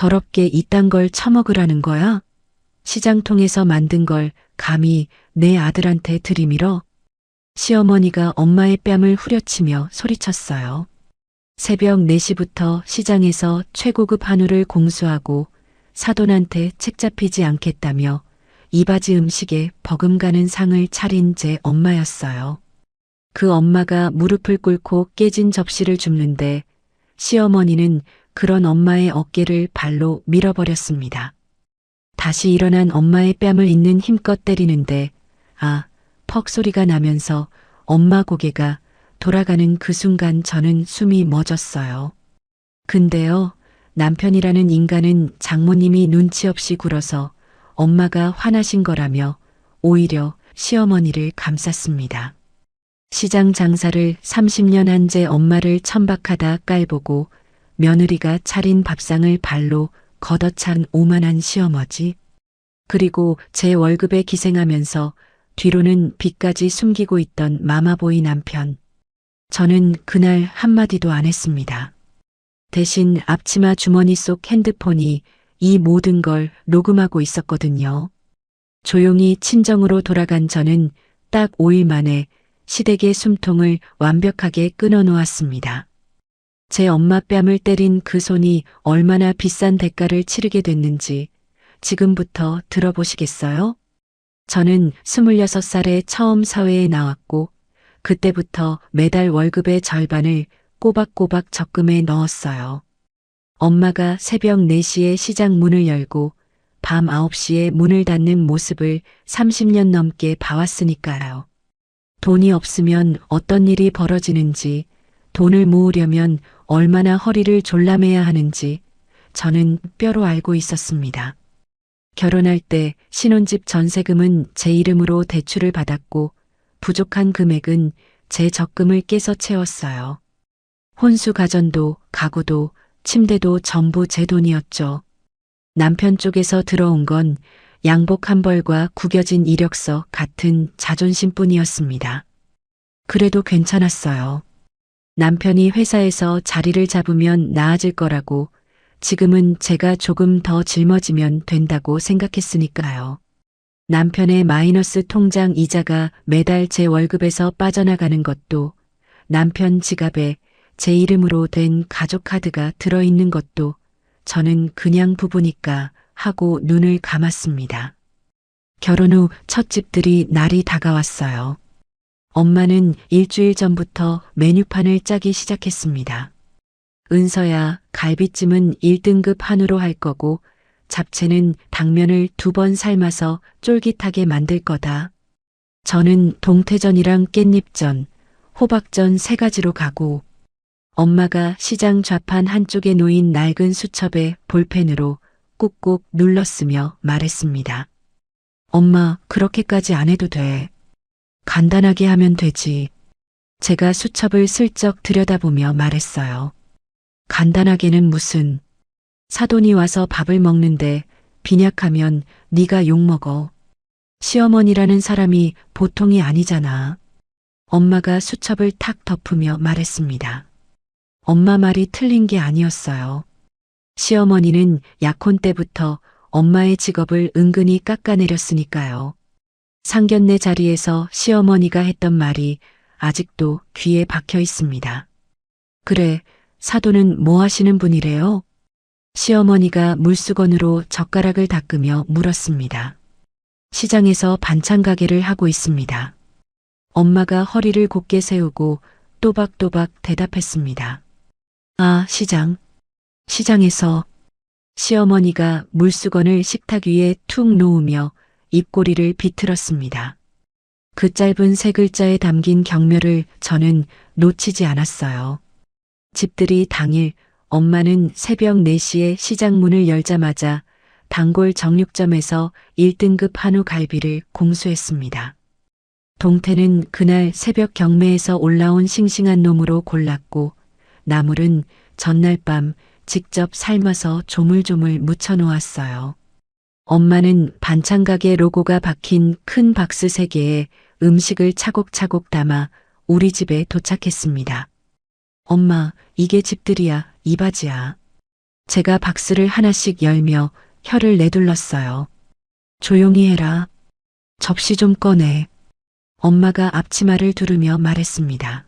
더럽게 이딴 걸 처먹으라는 거야? 시장통에서 만든 걸 감히 내 아들한테 들이밀어? 시어머니가 엄마의 뺨을 후려치며 소리쳤어요. 새벽 4시부터 시장에서 최고급 한우를 공수하고 사돈한테 책 잡히지 않겠다며 이바지 음식에 버금가는 상을 차린 제 엄마였어요. 그 엄마가 무릎을 꿇고 깨진 접시를 줍는데 시어머니는 그런 엄마의 어깨를 발로 밀어버렸습니다. 다시 일어난 엄마의 뺨을 있는 힘껏 때리는데 퍽 소리가 나면서 엄마 고개가 돌아가는 그 순간 저는 숨이 멎었어요. 근데요, 남편이라는 인간은 장모님이 눈치 없이 굴어서 엄마가 화나신 거라며 오히려 시어머니를 감쌌습니다. 시장 장사를 30년 한 제 엄마를 천박하다 깔보고 며느리가 차린 밥상을 발로 걷어찬 오만한 시어머니. 그리고 제 월급에 기생하면서 뒤로는 빚까지 숨기고 있던 마마보이 남편. 저는 그날 한마디도 안 했습니다. 대신 앞치마 주머니 속 핸드폰이 이 모든 걸 녹음하고 있었거든요. 조용히 친정으로 돌아간 저는 딱 5일 만에 시댁의 숨통을 완벽하게 끊어놓았습니다. 제 엄마 뺨을 때린 그 손이 얼마나 비싼 대가를 치르게 됐는지 지금부터 들어보시겠어요? 저는 26살에 처음 사회에 나왔고 그때부터 매달 월급의 절반을 꼬박꼬박 적금에 넣었어요. 엄마가 새벽 4시에 시장 문을 열고 밤 9시에 문을 닫는 모습을 30년 넘게 봐왔으니까요. 돈이 없으면 어떤 일이 벌어지는지, 돈을 모으려면 얼마나 허리를 졸라매야 하는지 저는 뼈로 알고 있었습니다. 결혼할 때 신혼집 전세금은 제 이름으로 대출을 받았고 부족한 금액은 제 적금을 깨서 채웠어요. 혼수 가전도 가구도 침대도 전부 제 돈이었죠. 남편 쪽에서 들어온 건 양복 한 벌과 구겨진 이력서 같은 자존심뿐이었습니다. 그래도 괜찮았어요. 남편이 회사에서 자리를 잡으면 나아질 거라고 지금은 제가 조금 더 짊어지면 된다고 생각했으니까요. 남편의 마이너스 통장 이자가 매달 제 월급에서 빠져나가는 것도 남편 지갑에 제 이름으로 된 가족카드가 들어있는 것도 저는 그냥 부부니까 하고 눈을 감았습니다. 결혼 후 첫 집들이 날이 다가왔어요. 엄마는 일주일 전부터 메뉴판을 짜기 시작했습니다. 은서야, 갈비찜은 1등급 한우로 할 거고 잡채는 당면을 2번 삶아서 쫄깃하게 만들 거다. 저는 동태전이랑 깻잎전, 호박전 3가지로 가고 엄마가 시장 좌판 한쪽에 놓인 낡은 수첩에 볼펜으로 꾹꾹 눌렀으며 말했습니다. 엄마, 그렇게까지 안 해도 돼. 간단하게 하면 되지. 제가 수첩을 슬쩍 들여다보며 말했어요. 간단하게는 무슨. 사돈이 와서 밥을 먹는데 빈약하면 네가 욕먹어. 시어머니라는 사람이 보통이 아니잖아. 엄마가 수첩을 탁 덮으며 말했습니다. 엄마 말이 틀린 게 아니었어요. 시어머니는 약혼 때부터 엄마의 직업을 은근히 깎아내렸으니까요. 상견례 자리에서 시어머니가 했던 말이 아직도 귀에 박혀 있습니다. 그래, 사돈은 뭐 하시는 분이래요? 시어머니가 물수건으로 젓가락을 닦으며 물었습니다. 시장에서 반찬 가게를 하고 있습니다. 엄마가 허리를 곧게 세우고 또박또박 대답했습니다. 아, 시장. 시장에서. 시어머니가 물수건을 식탁 위에 툭 놓으며 입꼬리를 비틀었습니다. 그 짧은 3글자에 담긴 경멸을 저는 놓치지 않았어요. 집들이 당일 엄마는 새벽 4시에 시장 문을 열자마자 단골 정육점에서 1등급 한우 갈비를 공수했습니다. 동태는 그날 새벽 경매에서 올라온 싱싱한 놈으로 골랐고 나물은 전날 밤 직접 삶아서 조물조물 묻혀 놓았어요. 엄마는 반찬 가게 로고가 박힌 큰 박스 3개에 음식을 차곡차곡 담아 우리 집에 도착했습니다. 엄마, 이게 집들이야, 이바지야. 제가 박스를 하나씩 열며 혀를 내둘렀어요. 조용히 해라. 접시 좀 꺼내. 엄마가 앞치마를 두르며 말했습니다.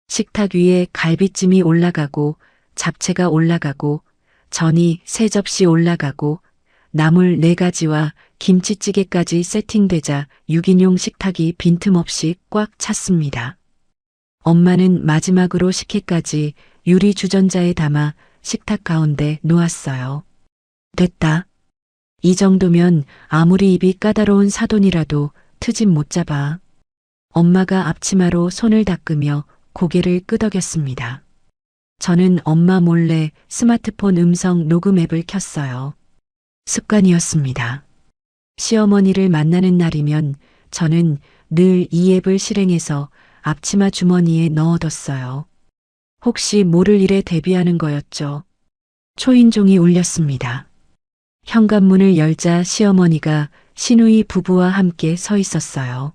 식탁 위에 갈비찜이 올라가고 잡채가 올라가고 전이 3접시 올라가고 나물 4가지와 김치찌개까지 세팅되자 6인용 식탁이 빈틈없이 꽉 찼습니다. 엄마는 마지막으로 식혜까지 유리 주전자에 담아 식탁 가운데 놓았어요. 됐다. 이 정도면 아무리 입이 까다로운 사돈이라도 트집 못 잡아. 엄마가 앞치마로 손을 닦으며 고개를 끄덕였습니다. 저는 엄마 몰래 스마트폰 음성 녹음 앱을 켰어요. 습관이었습니다. 시어머니를 만나는 날이면 저는 늘 이 앱을 실행해서 앞치마 주머니에 넣어뒀어요. 혹시 모를 일에 대비하는 거였죠. 초인종이 울렸습니다. 현관문을 열자 시어머니가 시누이 부부와 함께 서 있었어요.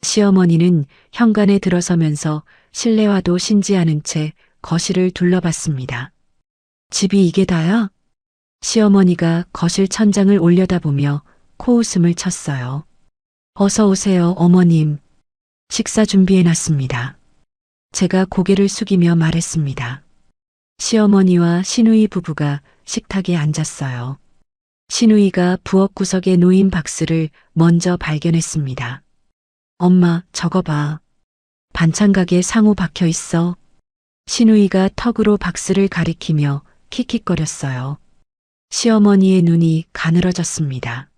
시어머니는 현관에 들어서면서 실내화도 신지 않은 채 거실을 둘러봤습니다. 집이 이게 다야? 시어머니가 거실 천장을 올려다보며 코웃음을 쳤어요. 어서 오세요, 어머님. 식사 준비해놨습니다. 제가 고개를 숙이며 말했습니다. 시어머니와 시누이 부부가 식탁에 앉았어요. 시누이가 부엌 구석에 놓인 박스를 먼저 발견했습니다. 엄마, 저거 봐. 반찬 가게 상호 박혀 있어. 시누이가 턱으로 박스를 가리키며 킥킥거렸어요. 시어머니의 눈이 가늘어졌습니다.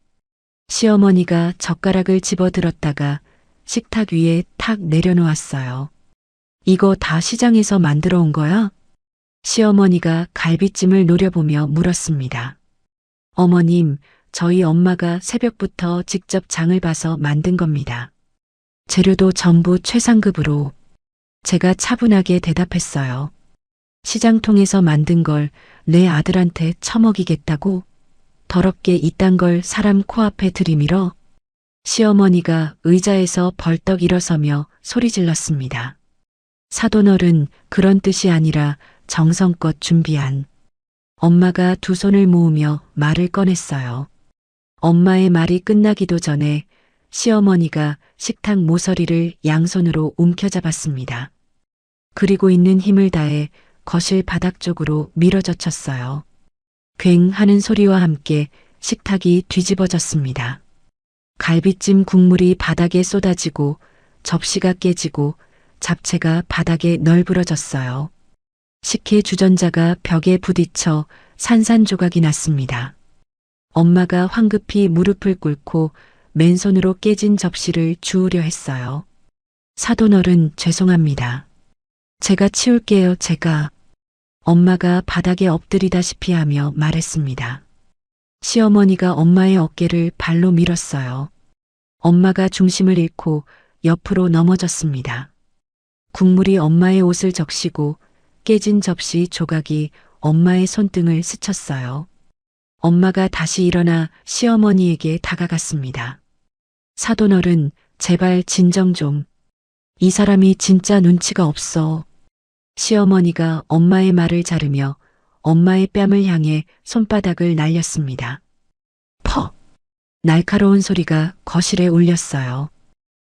시어머니가 젓가락을 집어들었다가 식탁 위에 탁 내려놓았어요. 이거 다 시장에서 만들어 온 거야? 시어머니가 갈비찜을 노려보며 물었습니다. 어머님, 저희 엄마가 새벽부터 직접 장을 봐서 만든 겁니다. 재료도 전부 최상급으로. 제가 차분하게 대답했어요. 시장통에서 만든 걸 내 아들한테 처먹이겠다고? 더럽게 이딴 걸 사람 코앞에 들이밀어? 시어머니가 의자에서 벌떡 일어서며 소리 질렀습니다. 사돈어른, 그런 뜻이 아니라 정성껏 준비한. 엄마가 두 손을 모으며 말을 꺼냈어요. 엄마의 말이 끝나기도 전에 시어머니가 식탁 모서리를 양손으로 움켜잡았습니다. 그리고 있는 힘을 다해 거실 바닥 쪽으로 밀어젖혔어요. 괭 하는 소리와 함께 식탁이 뒤집어졌습니다. 갈비찜 국물이 바닥에 쏟아지고 접시가 깨지고 잡채가 바닥에 널브러졌어요. 식혜 주전자가 벽에 부딪혀 산산조각이 났습니다. 엄마가 황급히 무릎을 꿇고 맨손으로 깨진 접시를 주우려 했어요. 사돈어른, 죄송합니다. 제가 치울게요, 제가. 엄마가 바닥에 엎드리다시피 하며 말했습니다. 시어머니가 엄마의 어깨를 발로 밀었어요. 엄마가 중심을 잃고 옆으로 넘어졌습니다. 국물이 엄마의 옷을 적시고 깨진 접시 조각이 엄마의 손등을 스쳤어요. 엄마가 다시 일어나 시어머니에게 다가갔습니다. 사돈어른, 제발 진정 좀. 이 사람이 진짜 눈치가 없어. 시어머니가 엄마의 말을 자르며 엄마의 뺨을 향해 손바닥을 날렸습니다. 퍽! 날카로운 소리가 거실에 울렸어요.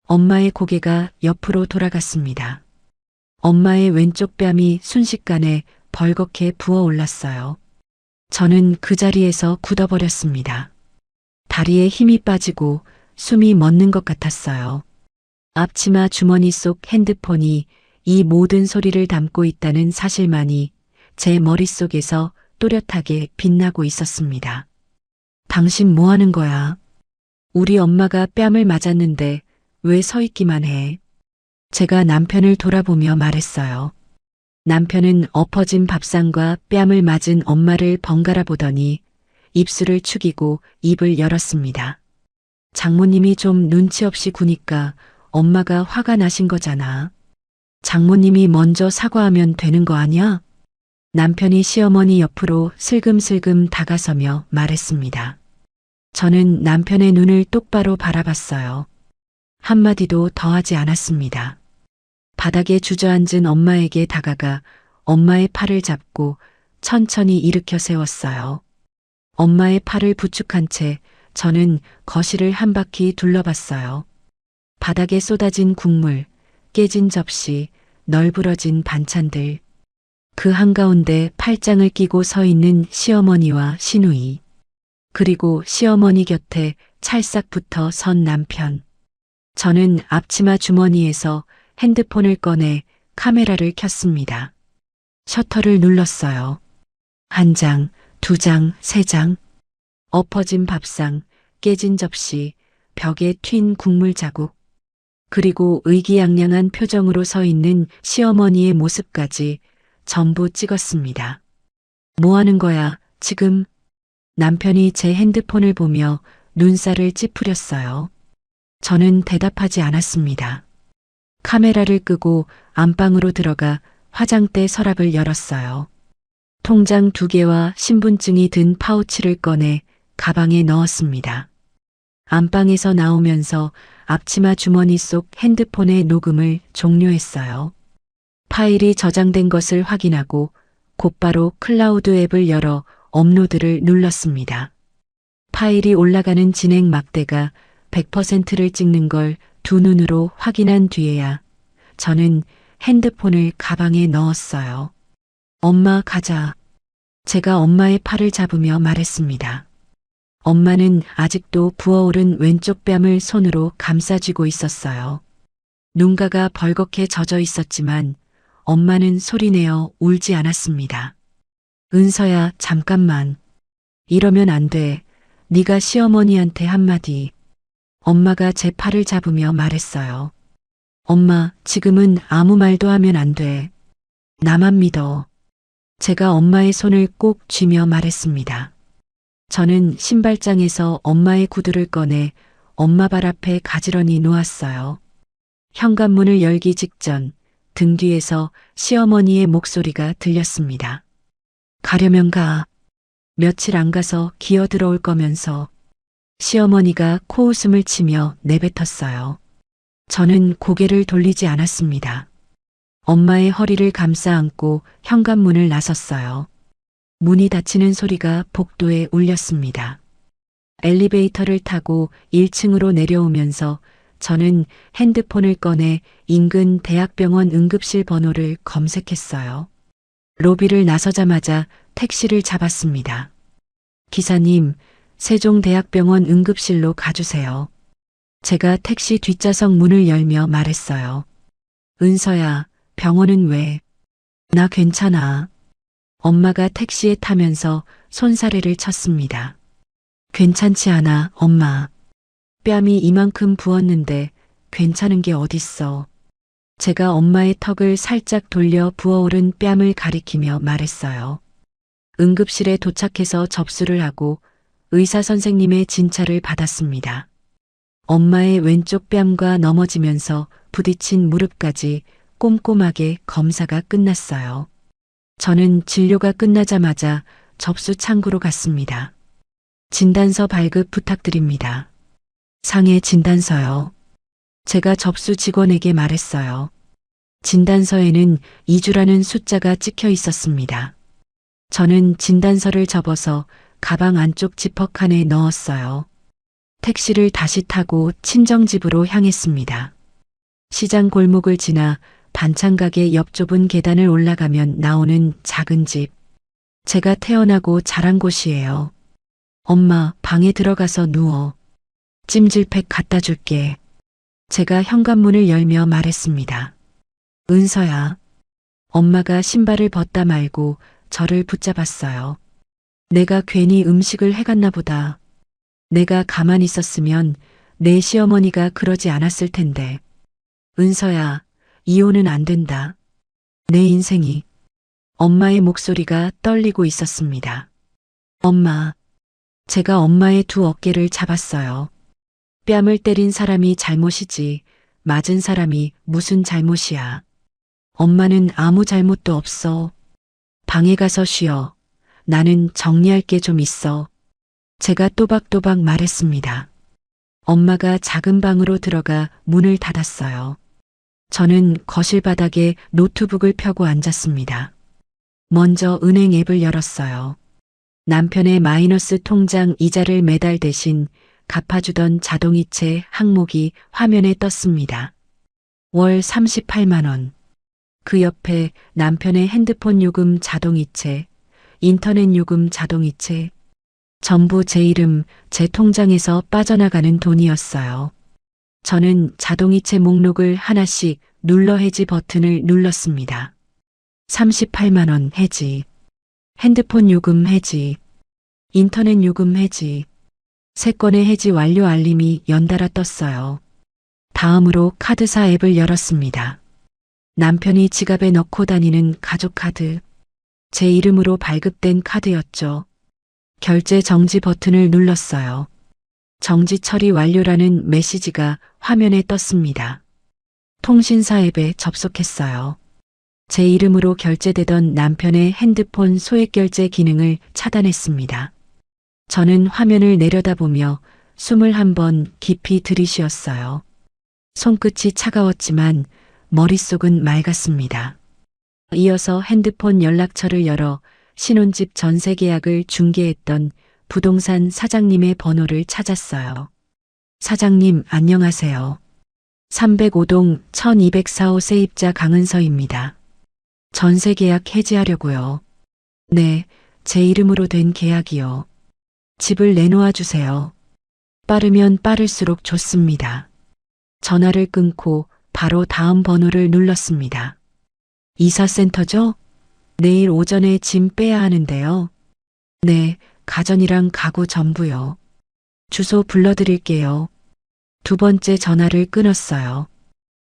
엄마의 고개가 옆으로 돌아갔습니다. 엄마의 왼쪽 뺨이 순식간에 벌겋게 부어올랐어요. 저는 그 자리에서 굳어버렸습니다. 다리에 힘이 빠지고 숨이 멎는 것 같았어요. 앞치마 주머니 속 핸드폰이 이 모든 소리를 담고 있다는 사실만이 제 머릿속에서 또렷하게 빛나고 있었습니다. 당신 뭐 하는 거야? 우리 엄마가 뺨을 맞았는데 왜 서 있기만 해? 제가 남편을 돌아보며 말했어요. 남편은 엎어진 밥상과 뺨을 맞은 엄마를 번갈아 보더니 입술을 축이고 입을 열었습니다. 장모님이 좀 눈치 없이 구니까 엄마가 화가 나신 거잖아. 장모님이 먼저 사과하면 되는 거 아니야? 남편이 시어머니 옆으로 슬금슬금 다가서며 말했습니다. 저는 남편의 눈을 똑바로 바라봤어요. 한마디도 더하지 않았습니다. 바닥에 주저앉은 엄마에게 다가가 엄마의 팔을 잡고 천천히 일으켜 세웠어요. 엄마의 팔을 부축한 채 저는 거실을 한 바퀴 둘러봤어요. 바닥에 쏟아진 국물, 깨진 접시, 널브러진 반찬들. 그 한가운데 팔짱을 끼고 서 있는 시어머니와 시누이. 그리고 시어머니 곁에 찰싹 붙어 선 남편. 저는 앞치마 주머니에서 핸드폰을 꺼내 카메라를 켰습니다. 셔터를 눌렀어요. 한 장, 두 장, 세 장. 엎어진 밥상, 깨진 접시, 벽에 튄 국물 자국. 그리고 의기양양한 표정으로 서 있는 시어머니의 모습까지 전부 찍었습니다. 뭐 하는 거야, 지금? 남편이 제 핸드폰을 보며 눈살을 찌푸렸어요. 저는 대답하지 않았습니다. 카메라를 끄고 안방으로 들어가 화장대 서랍을 열었어요. 통장 2개와 신분증이 든 파우치를 꺼내 가방에 넣었습니다. 안방에서 나오면서 앞치마 주머니 속 핸드폰의 녹음을 종료했어요. 파일이 저장된 것을 확인하고 곧바로 클라우드 앱을 열어 업로드를 눌렀습니다. 파일이 올라가는 진행 막대가 100%를 찍는 걸 두 눈으로 확인한 뒤에야 저는 핸드폰을 가방에 넣었어요. 엄마, 가자. 제가 엄마의 팔을 잡으며 말했습니다. 엄마는 아직도 부어오른 왼쪽 뺨을 손으로 감싸쥐고 있었어요. 눈가가 벌겋게 젖어 있었지만 엄마는 소리내어 울지 않았습니다. 은서야, 잠깐만. 이러면 안 돼. 네가 시어머니한테 한마디. 엄마가 제 팔을 잡으며 말했어요. 엄마, 지금은 아무 말도 하면 안 돼. 나만 믿어. 제가 엄마의 손을 꼭 쥐며 말했습니다. 저는 신발장에서 엄마의 구두를 꺼내 엄마 발 앞에 가지런히 놓았어요. 현관문을 열기 직전 등 뒤에서 시어머니의 목소리가 들렸습니다. 가려면 가. 며칠 안 가서 기어 들어올 거면서. 시어머니가 코웃음을 치며 내뱉었어요. 저는 고개를 돌리지 않았습니다. 엄마의 허리를 감싸 안고 현관문을 나섰어요. 문이 닫히는 소리가 복도에 울렸습니다. 엘리베이터를 타고 1층으로 내려오면서 저는 핸드폰을 꺼내 인근 대학병원 응급실 번호를 검색했어요. 로비를 나서자마자 택시를 잡았습니다. 기사님, 세종대학병원 응급실로 가주세요. 제가 택시 뒷좌석 문을 열며 말했어요. 은서야, 병원은 왜? 나 괜찮아. 엄마가 택시에 타면서 손사래를 쳤습니다. 괜찮지 않아, 엄마. 뺨이 이만큼 부었는데 괜찮은 게 어딨어. 제가 엄마의 턱을 살짝 돌려 부어오른 뺨을 가리키며 말했어요. 응급실에 도착해서 접수를 하고 의사 선생님의 진찰을 받았습니다. 엄마의 왼쪽 뺨과 넘어지면서 부딪힌 무릎까지 꼼꼼하게 검사가 끝났어요. 저는 진료가 끝나자마자 접수 창구로 갔습니다. 진단서 발급 부탁드립니다. 상해 진단서요. 제가 접수 직원에게 말했어요. 진단서에는 2주라는 숫자가 찍혀 있었습니다. 저는 진단서를 접어서 가방 안쪽 지퍼칸에 넣었어요. 택시를 다시 타고 친정집으로 향했습니다. 시장 골목을 지나 반찬가게 옆 좁은 계단을 올라가면 나오는 작은 집. 제가 태어나고 자란 곳이에요. 엄마, 방에 들어가서 누워. 찜질팩 갖다 줄게. 제가 현관문을 열며 말했습니다. 은서야. 엄마가 신발을 벗다 말고 저를 붙잡았어요. 내가 괜히 음식을 해갔나 보다. 내가 가만히 있었으면 내 시어머니가 그러지 않았을 텐데. 은서야, 이혼은 안 된다. 내 인생이. 엄마의 목소리가 떨리고 있었습니다. 엄마. 제가 엄마의 두 어깨를 잡았어요. 뺨을 때린 사람이 잘못이지 맞은 사람이 무슨 잘못이야. 엄마는 아무 잘못도 없어. 방에 가서 쉬어. 나는 정리할 게 좀 있어. 제가 또박또박 말했습니다. 엄마가 작은 방으로 들어가 문을 닫았어요. 저는 거실 바닥에 노트북을 펴고 앉았습니다. 먼저 은행 앱을 열었어요. 남편의 마이너스 통장 이자를 매달 대신 갚아주던 자동이체 항목이 화면에 떴습니다. 월 38만 원. 그 옆에 남편의 핸드폰 요금 자동이체, 인터넷 요금 자동이체, 전부 제 이름, 제 통장에서 빠져나가는 돈이었어요. 저는 자동이체 목록을 하나씩 눌러 해지 버튼을 눌렀습니다. 38만 원 해지, 핸드폰 요금 해지, 인터넷 요금 해지, 세 건의 해지 완료 알림이 연달아 떴어요. 다음으로 카드사 앱을 열었습니다. 남편이 지갑에 넣고 다니는 가족카드, 제 이름으로 발급된 카드였죠. 결제 정지 버튼을 눌렀어요. 정지 처리 완료라는 메시지가 화면에 떴습니다. 통신사 앱에 접속했어요. 제 이름으로 결제되던 남편의 핸드폰 소액 결제 기능을 차단했습니다. 저는 화면을 내려다보며 숨을 한번 깊이 들이쉬었어요. 손끝이 차가웠지만 머릿속은 맑았습니다. 이어서 핸드폰 연락처를 열어 신혼집 전세 계약을 중개했던 부동산 사장님의 번호를 찾았어요. 사장님, 안녕하세요. 305동 1204호 세입자 강은서입니다. 전세 계약 해지하려고요. 네, 제 이름으로 된 계약이요. 집을 내놓아 주세요. 빠르면 빠를수록 좋습니다. 전화를 끊고 바로 다음 번호를 눌렀습니다. 이사센터죠? 내일 오전에 짐 빼야 하는데요. 네, 가전이랑 가구 전부요. 주소 불러드릴게요. 두 번째 전화를 끊었어요.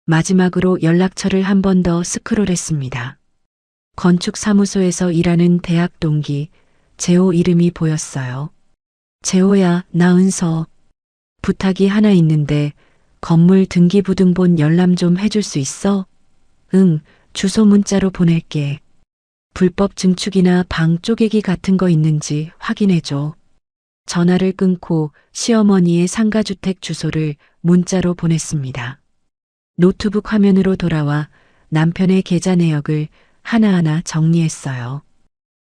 마지막으로 연락처를 한 번 더 스크롤했습니다. 건축사무소에서 일하는 대학 동기, 재호 이름이 보였어요. 재호야, 나 은서. 부탁이 하나 있는데 건물 등기부등본 열람 좀 해줄 수 있어? 응, 주소 문자로 보낼게. 불법 증축이나 방 쪼개기 같은 거 있는지 확인해줘. 전화를 끊고 시어머니의 상가주택 주소를 문자로 보냈습니다. 노트북 화면으로 돌아와 남편의 계좌 내역을 하나하나 정리했어요.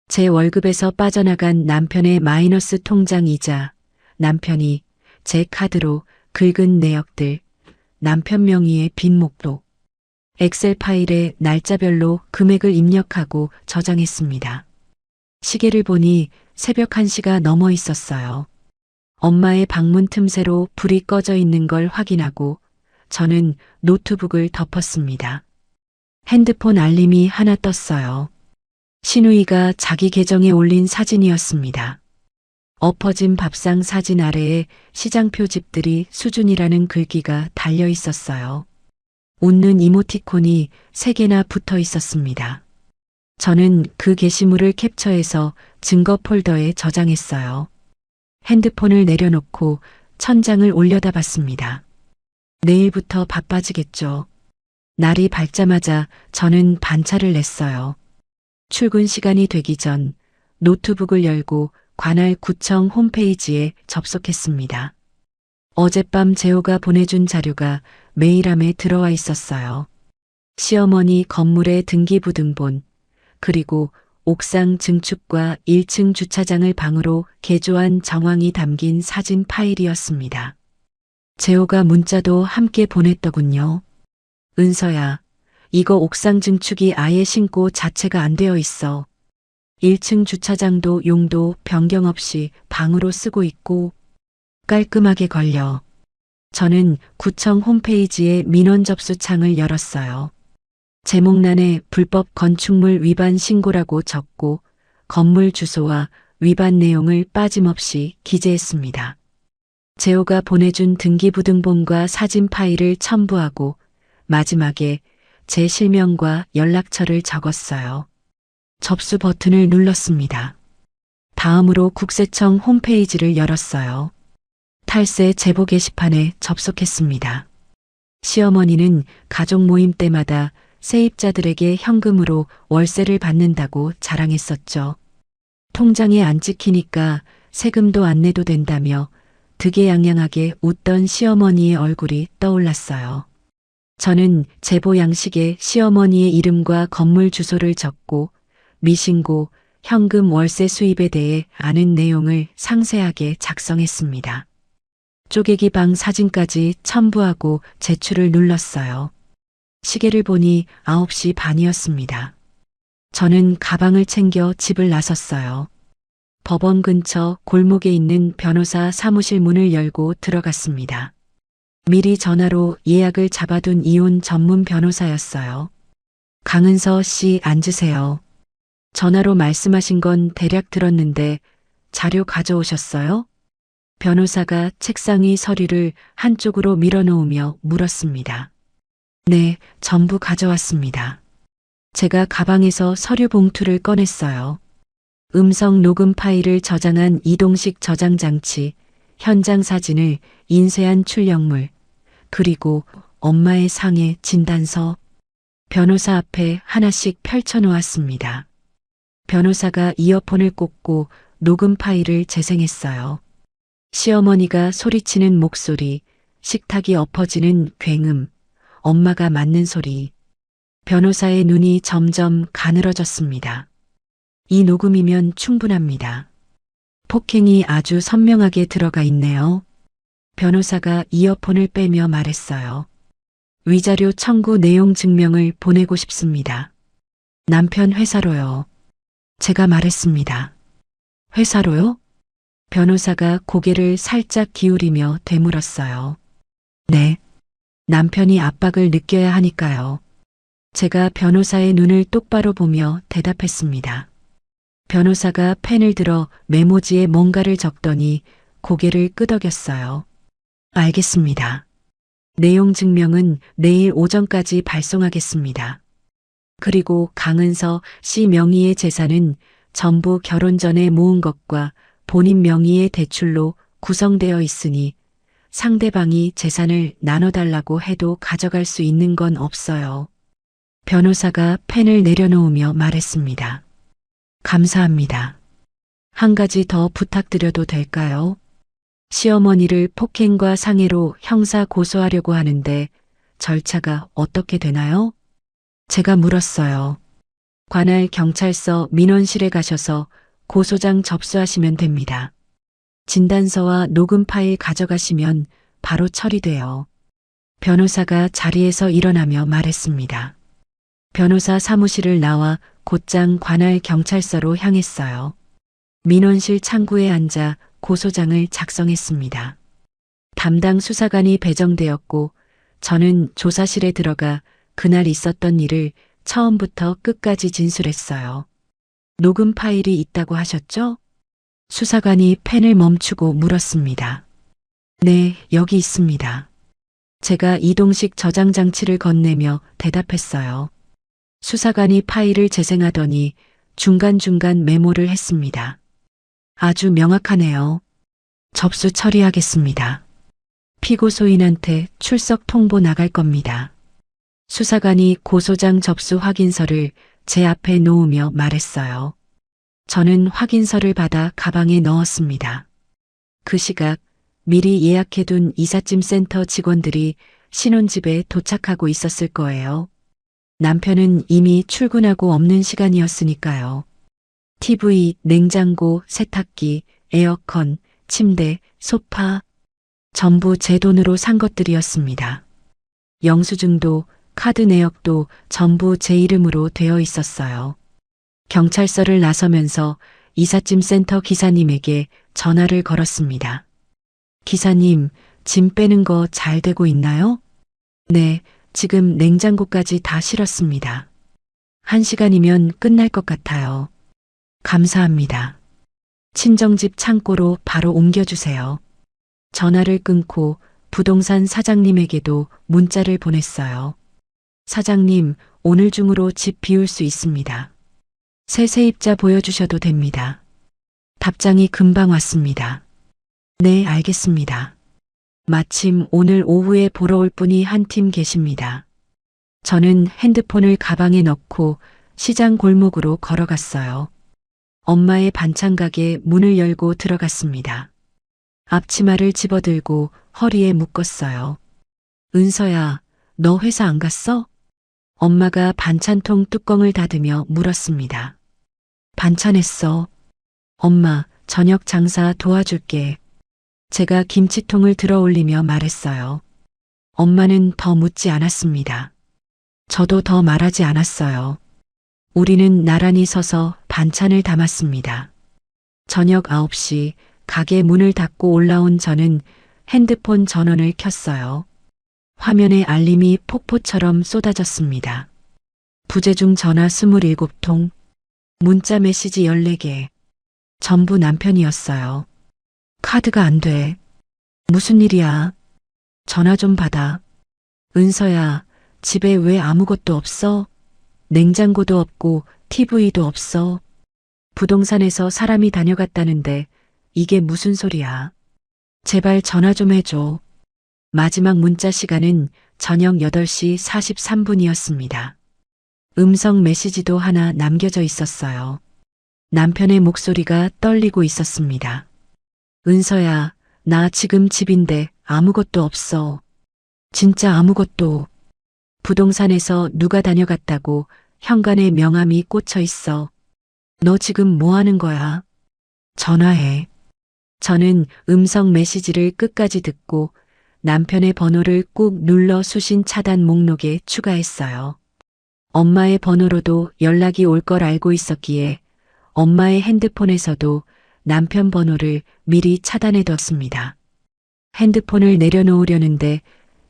제 월급에서 빠져나간 남편의 마이너스 통장 이자, 남편이 제 카드로 긁은 내역들, 남편 명의의 빈 목록, 엑셀 파일에 날짜별로 금액을 입력하고 저장했습니다. 시계를 보니 새벽 1시가 넘어 있었어요. 엄마의 방문 틈새로 불이 꺼져 있는 걸 확인하고 저는 노트북을 덮었습니다. 핸드폰 알림이 하나 떴어요. 신우이가 자기 계정에 올린 사진이었습니다. 엎어진 밥상 사진 아래에 시장표 집들이 수준이라는 글귀가 달려 있었어요. 웃는 이모티콘이 3개나 붙어 있었습니다. 저는 그 게시물을 캡처해서 증거 폴더에 저장했어요. 핸드폰을 내려놓고 천장을 올려다 봤습니다. 내일부터 바빠지겠죠. 날이 밝자마자 저는 반차를 냈어요. 출근 시간이 되기 전 노트북을 열고 관할 구청 홈페이지에 접속했습니다. 어젯밤 재호가 보내준 자료가 메일함에 들어와 있었어요. 시어머니 건물의 등기부등본, 그리고 옥상 증축과 1층 주차장을 방으로 개조한 정황이 담긴 사진 파일이었습니다. 재호가 문자도 함께 보냈더군요. 은서야, 이거 옥상 증축이 아예 신고 자체가 안 되어 있어. 1층 주차장도 용도 변경 없이 방으로 쓰고 있고 깔끔하게 걸려. 저는 구청 홈페이지의 민원 접수 창을 열었어요. 제목란에 불법 건축물 위반 신고라고 적고 건물 주소와 위반 내용을 빠짐없이 기재했습니다. 재호가 보내준 등기부등본과 사진 파일을 첨부하고 마지막에 제 실명과 연락처를 적었어요. 접수 버튼을 눌렀습니다. 다음으로 국세청 홈페이지를 열었어요. 탈세 제보 게시판에 접속했습니다. 시어머니는 가족 모임 때마다 세입자들에게 현금으로 월세를 받는다고 자랑했었죠. 통장에 안 찍히니까 세금도 안 내도 된다며 득의양양하게 웃던 시어머니의 얼굴이 떠올랐어요. 저는 제보 양식에 시어머니의 이름과 건물 주소를 적고 미신고, 현금 월세 수입에 대해 아는 내용을 상세하게 작성했습니다. 쪼개기 방 사진까지 첨부하고 제출을 눌렀어요. 시계를 보니 9시 반이었습니다. 저는 가방을 챙겨 집을 나섰어요. 법원 근처 골목에 있는 변호사 사무실 문을 열고 들어갔습니다. 미리 전화로 예약을 잡아둔 이혼 전문 변호사였어요. 강은서 씨 앉으세요. 전화로 말씀하신 건 대략 들었는데 자료 가져오셨어요? 변호사가 책상 위 서류를 한쪽으로 밀어놓으며 물었습니다. 네, 전부 가져왔습니다. 제가 가방에서 서류 봉투를 꺼냈어요. 음성 녹음 파일을 저장한 이동식 저장 장치, 현장 사진을 인쇄한 출력물, 그리고 엄마의 상해 진단서, 변호사 앞에 하나씩 펼쳐놓았습니다. 변호사가 이어폰을 꽂고 녹음 파일을 재생했어요. 시어머니가 소리치는 목소리, 식탁이 엎어지는 굉음, 엄마가 맞는 소리. 변호사의 눈이 점점 가늘어졌습니다. 이 녹음이면 충분합니다. 폭행이 아주 선명하게 들어가 있네요. 변호사가 이어폰을 빼며 말했어요. 위자료 청구 내용 증명을 보내고 싶습니다. 남편 회사로요. 제가 말했습니다. 회사로요? 변호사가 고개를 살짝 기울이며 되물었어요. 네. 남편이 압박을 느껴야 하니까요. 제가 변호사의 눈을 똑바로 보며 대답했습니다. 변호사가 펜을 들어 메모지에 뭔가를 적더니 고개를 끄덕였어요. 알겠습니다. 내용 증명은 내일 오전까지 발송하겠습니다. 그리고 강은서 씨 명의의 재산은 전부 결혼 전에 모은 것과 본인 명의의 대출로 구성되어 있으니 상대방이 재산을 나눠달라고 해도 가져갈 수 있는 건 없어요. 변호사가 펜을 내려놓으며 말했습니다. 감사합니다. 한 가지 더 부탁드려도 될까요? 시어머니를 폭행과 상해로 형사 고소하려고 하는데 절차가 어떻게 되나요? 제가 물었어요. 관할 경찰서 민원실에 가셔서 고소장 접수하시면 됩니다. 진단서와 녹음 파일 가져가시면 바로 처리돼요. 변호사가 자리에서 일어나며 말했습니다. 변호사 사무실을 나와 곧장 관할 경찰서로 향했어요. 민원실 창구에 앉아 고소장을 작성했습니다. 담당 수사관이 배정되었고 저는 조사실에 들어가 그날 있었던 일을 처음부터 끝까지 진술했어요. 녹음 파일이 있다고 하셨죠? 수사관이 펜을 멈추고 물었습니다. 네, 여기 있습니다. 제가 이동식 저장 장치를 건네며 대답했어요. 수사관이 파일을 재생하더니 중간중간 메모를 했습니다. 아주 명확하네요. 접수 처리하겠습니다. 피고소인한테 출석 통보 나갈 겁니다. 수사관이 고소장 접수 확인서를 제 앞에 놓으며 말했어요. 저는 확인서를 받아 가방에 넣었습니다. 그 시각 미리 예약해둔 이삿짐 센터 직원들이 신혼집에 도착하고 있었을 거예요. 남편은 이미 출근하고 없는 시간이었으니까요. TV, 냉장고, 세탁기, 에어컨, 침대, 소파, 전부 제 돈으로 산 것들이었습니다. 영수증도 카드 내역도 전부 제 이름으로 되어 있었어요. 경찰서를 나서면서 이삿짐 센터 기사님에게 전화를 걸었습니다. 기사님, 짐 빼는 거 잘 되고 있나요? 네, 지금 냉장고까지 다 실었습니다. 1시간이면 끝날 것 같아요. 감사합니다. 친정집 창고로 바로 옮겨주세요. 전화를 끊고 부동산 사장님에게도 문자를 보냈어요. 사장님, 오늘 중으로 집 비울 수 있습니다. 새 세입자 보여주셔도 됩니다. 답장이 금방 왔습니다. 네, 알겠습니다. 마침 오늘 오후에 보러 올 분이 한 팀 계십니다. 저는 핸드폰을 가방에 넣고 시장 골목으로 걸어갔어요. 엄마의 반찬 가게 문을 열고 들어갔습니다. 앞치마를 집어들고 허리에 묶었어요. 은서야, 너 회사 안 갔어? 엄마가 반찬통 뚜껑을 닫으며 물었습니다. 반찬했어. 엄마, 저녁 장사 도와줄게. 제가 김치통을 들어 올리며 말했어요. 엄마는 더 묻지 않았습니다. 저도 더 말하지 않았어요. 우리는 나란히 서서 반찬을 담았습니다. 저녁 9시 가게 문을 닫고 올라온 저는 핸드폰 전원을 켰어요. 화면에 알림이 폭포처럼 쏟아졌습니다. 부재중 전화 27통, 문자 메시지 14개. 전부 남편이었어요. 카드가 안 돼. 무슨 일이야? 전화 좀 받아. 은서야, 집에 왜 아무것도 없어? 냉장고도 없고 TV도 없어. 부동산에서 사람이 다녀갔다는데 이게 무슨 소리야? 제발 전화 좀 해줘. 마지막 문자 시간은 저녁 8시 43분이었습니다. 음성 메시지도 하나 남겨져 있었어요. 남편의 목소리가 떨리고 있었습니다. 은서야, 나 지금 집인데 아무것도 없어. 진짜 아무것도. 부동산에서 누가 다녀갔다고 현관에 명함이 꽂혀 있어. 너 지금 뭐 하는 거야? 전화해. 저는 음성 메시지를 끝까지 듣고 남편의 번호를 꾹 눌러 수신 차단 목록에 추가했어요. 엄마의 번호로도 연락이 올 걸 알고 있었기에 엄마의 핸드폰에서도 남편 번호를 미리 차단해뒀습니다. 핸드폰을 내려놓으려는데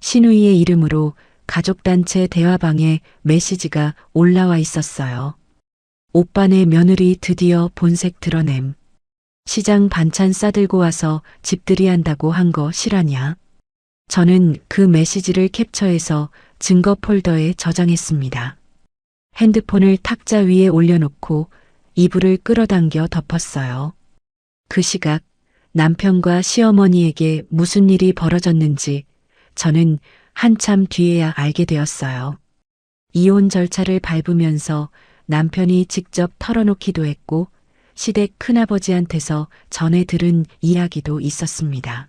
신우이의 이름으로 가족단체 대화방에 메시지가 올라와 있었어요. 오빠네 며느리 드디어 본색 드러냄. 시장 반찬 싸들고 와서 집들이 한다고 한 거 실화냐? 저는 그 메시지를 캡처해서 증거 폴더에 저장했습니다. 핸드폰을 탁자 위에 올려놓고 이불을 끌어당겨 덮었어요. 그 시각 남편과 시어머니에게 무슨 일이 벌어졌는지 저는 한참 뒤에야 알게 되었어요. 이혼 절차를 밟으면서 남편이 직접 털어놓기도 했고 시댁 큰아버지한테서 전해 들은 이야기도 있었습니다.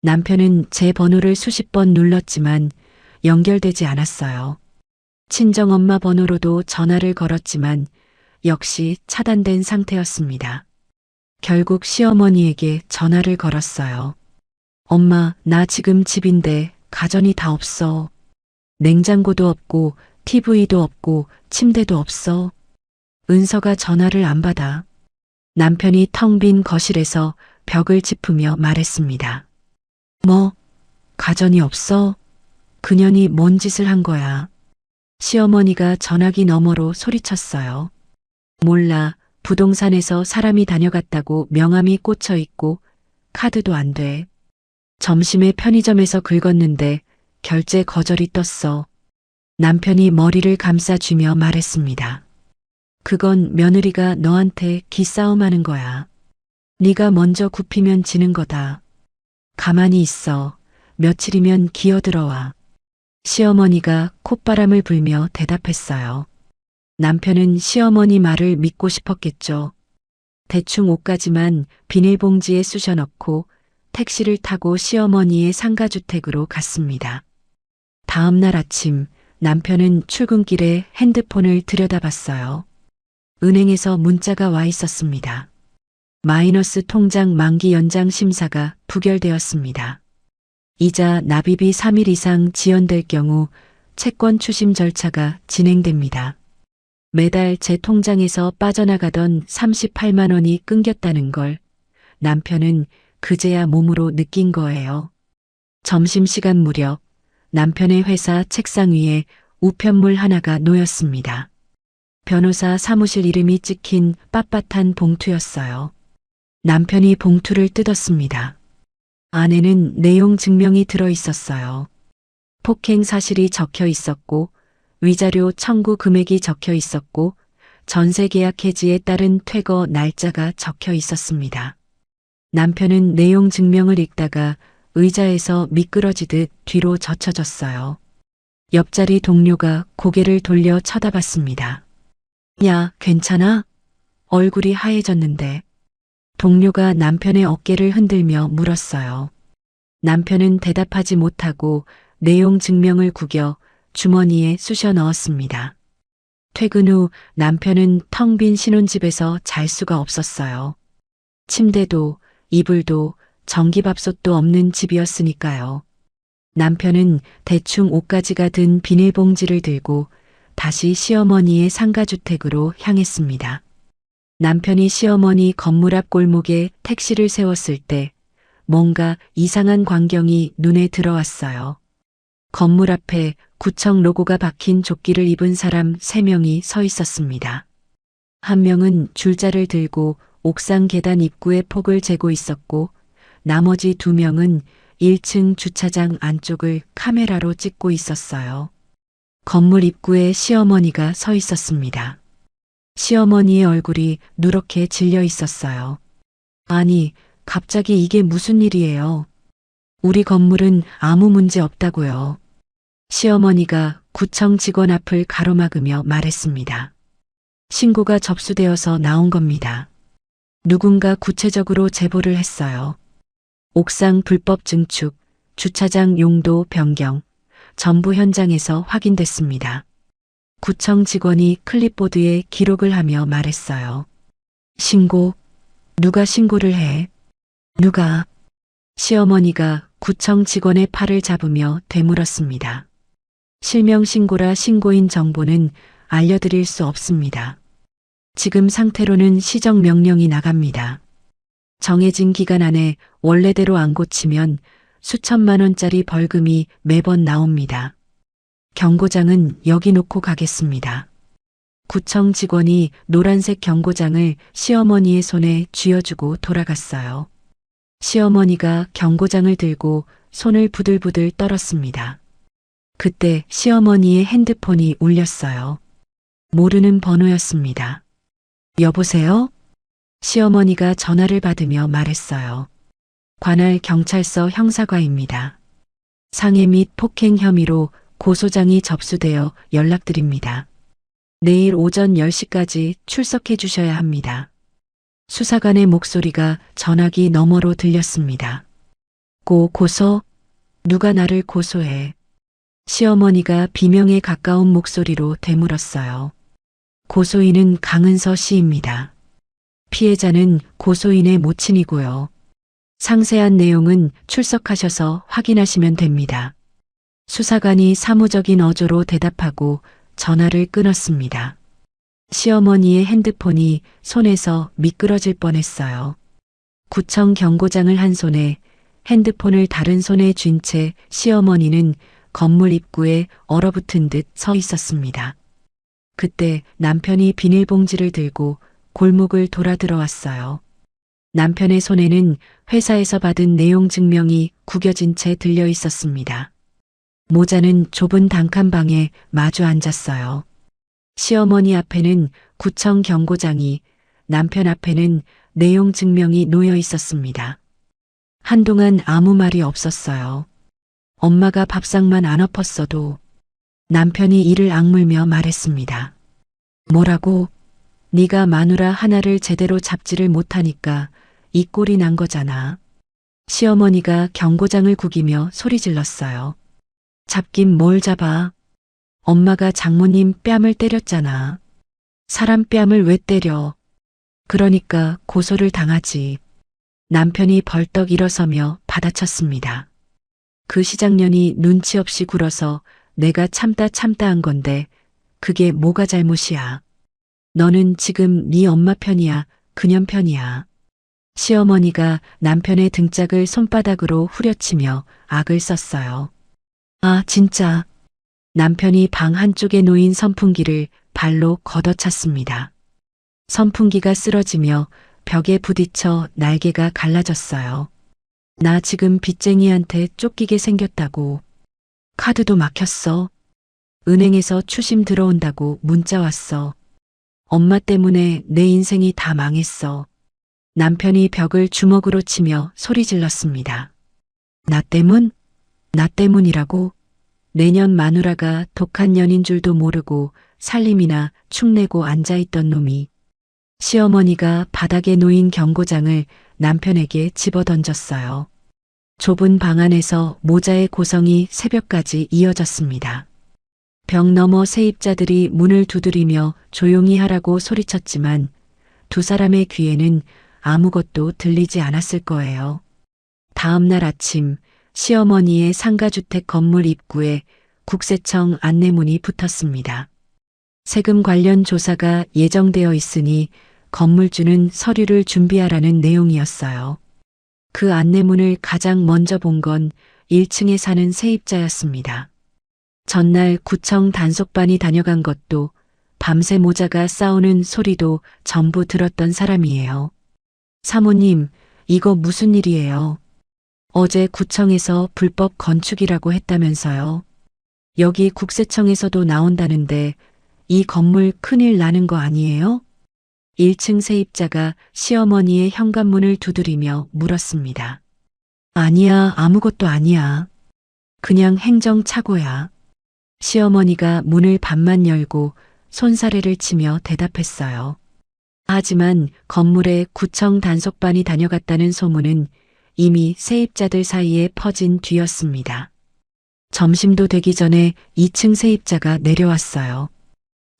남편은 제 번호를 수십 번 눌렀지만 연결되지 않았어요. 친정엄마 번호로도 전화를 걸었지만 역시 차단된 상태였습니다. 결국 시어머니에게 전화를 걸었어요. 엄마, 나 지금 집인데 가전이 다 없어. 냉장고도 없고 TV도 없고 침대도 없어. 은서가 전화를 안 받아. 남편이 텅 빈 거실에서 벽을 짚으며 말했습니다. 뭐? 가전이 없어? 그년이 뭔 짓을 한 거야? 시어머니가 전화기 너머로 소리쳤어요. 몰라. 부동산에서 사람이 다녀갔다고 명함이 꽂혀 있고 카드도 안 돼. 점심에 편의점에서 긁었는데 결제 거절이 떴어. 남편이 머리를 감싸쥐며 말했습니다. 그건 며느리가 너한테 기싸움하는 거야. 네가 먼저 굽히면 지는 거다. 가만히 있어. 며칠이면 기어들어와. 시어머니가 콧바람을 불며 대답했어요. 남편은 시어머니 말을 믿고 싶었겠죠. 대충 옷까지만 비닐봉지에 쑤셔 넣고 택시를 타고 시어머니의 상가주택으로 갔습니다. 다음 날 아침 남편은 출근길에 핸드폰을 들여다봤어요. 은행에서 문자가 와 있었습니다. 마이너스 통장 만기 연장 심사가 부결되었습니다. 이자 납입이 3일 이상 지연될 경우 채권 추심 절차가 진행됩니다. 매달 제 통장에서 빠져나가던 38만 원이 끊겼다는 걸 남편은 그제야 몸으로 느낀 거예요. 점심시간 무렵 남편의 회사 책상 위에 우편물 하나가 놓였습니다. 변호사 사무실 이름이 찍힌 빳빳한 봉투였어요. 남편이 봉투를 뜯었습니다. 안에는 내용 증명이 들어 있었어요. 폭행 사실이 적혀 있었고 위자료 청구 금액이 적혀 있었고 전세 계약 해지에 따른 퇴거 날짜가 적혀 있었습니다. 남편은 내용 증명을 읽다가 의자에서 미끄러지듯 뒤로 젖혀졌어요. 옆자리 동료가 고개를 돌려 쳐다봤습니다. 야, 괜찮아? 얼굴이 하얘졌는데. 동료가 남편의 어깨를 흔들며 물었어요. 남편은 대답하지 못하고 내용 증명을 구겨 주머니에 쑤셔 넣었습니다. 퇴근 후 남편은 텅 빈 신혼집에서 잘 수가 없었어요. 침대도 이불도 전기밥솥도 없는 집이었으니까요. 남편은 대충 옷가지가 든 비닐봉지를 들고 다시 시어머니의 상가주택으로 향했습니다. 남편이 시어머니 건물 앞 골목에 택시를 세웠을 때 뭔가 이상한 광경이 눈에 들어왔어요. 건물 앞에 구청 로고가 박힌 조끼를 입은 사람 3명이 서 있었습니다. 한 명은 줄자를 들고 옥상 계단 입구의 폭을 재고 있었고 나머지 2명은 1층 주차장 안쪽을 카메라로 찍고 있었어요. 건물 입구에 시어머니가 서 있었습니다. 시어머니의 얼굴이 누렇게 질려 있었어요. 아니, 갑자기 이게 무슨 일이에요? 우리 건물은 아무 문제 없다고요. 시어머니가 구청 직원 앞을 가로막으며 말했습니다. 신고가 접수되어서 나온 겁니다. 누군가 구체적으로 제보를 했어요. 옥상 불법 증축, 주차장 용도 변경, 전부 현장에서 확인됐습니다. 구청 직원이 클립보드에 기록을 하며 말했어요. 신고? 누가 신고를 해? 누가? 시어머니가 구청 직원의 팔을 잡으며 되물었습니다. 실명 신고라 신고인 정보는 알려드릴 수 없습니다. 지금 상태로는 시정 명령이 나갑니다. 정해진 기간 안에 원래대로 안 고치면 수천만 원짜리 벌금이 매번 나옵니다. 경고장은 여기 놓고 가겠습니다. 구청 직원이 노란색 경고장을 시어머니의 손에 쥐어주고 돌아갔어요. 시어머니가 경고장을 들고 손을 부들부들 떨었습니다. 그때 시어머니의 핸드폰이 울렸어요. 모르는 번호였습니다. 여보세요? 시어머니가 전화를 받으며 말했어요. 관할 경찰서 형사과입니다. 상해 및 폭행 혐의로 고소장이 접수되어 연락드립니다. 내일 오전 10시까지 출석해 주셔야 합니다. 수사관의 목소리가 전화기 너머로 들렸습니다. 고소? 누가 나를 고소해? 시어머니가 비명에 가까운 목소리로 되물었어요. 고소인은 강은서 씨입니다. 피해자는 고소인의 모친이고요. 상세한 내용은 출석하셔서 확인하시면 됩니다. 수사관이 사무적인 어조로 대답하고 전화를 끊었습니다. 시어머니의 핸드폰이 손에서 미끄러질 뻔했어요. 구청 경고장을 한 손에 핸드폰을 다른 손에 쥔 채 시어머니는 건물 입구에 얼어붙은 듯 서 있었습니다. 그때 남편이 비닐봉지를 들고 골목을 돌아 들어왔어요. 남편의 손에는 회사에서 받은 내용 증명이 구겨진 채 들려 있었습니다. 모자는 좁은 단칸방에 마주 앉았어요. 시어머니 앞에는 구청 경고장이, 남편 앞에는 내용 증명이 놓여 있었습니다. 한동안 아무 말이 없었어요. 엄마가 밥상만 안 엎었어도 남편이 이를 악물며 말했습니다. 뭐라고? 네가 마누라 하나를 제대로 잡지를 못하니까 이 꼴이 난 거잖아. 시어머니가 경고장을 구기며 소리 질렀어요. 잡긴 뭘 잡아? 엄마가 장모님 뺨을 때렸잖아. 사람 뺨을 왜 때려? 그러니까 고소를 당하지. 남편이 벌떡 일어서며 받아쳤습니다. 그 시장년이 눈치 없이 굴어서 내가 참다 한 건데 그게 뭐가 잘못이야. 너는 지금 네 엄마 편이야, 그년 편이야. 시어머니가 남편의 등짝을 손바닥으로 후려치며 악을 썼어요. 아, 진짜. 남편이 방 한쪽에 놓인 선풍기를 발로 걷어찼습니다. 선풍기가 쓰러지며 벽에 부딪혀 날개가 갈라졌어요. 나 지금 빚쟁이한테 쫓기게 생겼다고. 카드도 막혔어. 은행에서 추심 들어온다고 문자 왔어. 엄마 때문에 내 인생이 다 망했어. 남편이 벽을 주먹으로 치며 소리 질렀습니다. 나 때문? 나 때문이라고? 내년 마누라가 독한 년인 줄도 모르고 살림이나 축내고 앉아있던 놈이. 시어머니가 바닥에 놓인 경고장을 남편에게 집어던졌어요. 좁은 방 안에서 모자의 고성이 새벽까지 이어졌습니다. 벽 너머 세입자들이 문을 두드리며 조용히 하라고 소리쳤지만 두 사람의 귀에는 아무것도 들리지 않았을 거예요. 다음 날 아침 시어머니의 상가주택 건물 입구에 국세청 안내문이 붙었습니다. 세금 관련 조사가 예정되어 있으니 건물주는 서류를 준비하라는 내용이었어요. 그 안내문을 가장 먼저 본 건 1층에 사는 세입자였습니다. 전날 구청 단속반이 다녀간 것도 밤새 모자가 싸우는 소리도 전부 들었던 사람이에요. 사모님, 이거 무슨 일이에요? 어제 구청에서 불법 건축이라고 했다면서요. 여기 국세청에서도 나온다는데 이 건물 큰일 나는 거 아니에요? 1층 세입자가 시어머니의 현관문을 두드리며 물었습니다. 아니야, 아무것도 아니야. 그냥 행정착오야. 시어머니가 문을 반만 열고 손사래를 치며 대답했어요. 하지만 건물에 구청 단속반이 다녀갔다는 소문은 이미 세입자들 사이에 퍼진 뒤였습니다. 점심도 되기 전에 2층 세입자가 내려왔어요.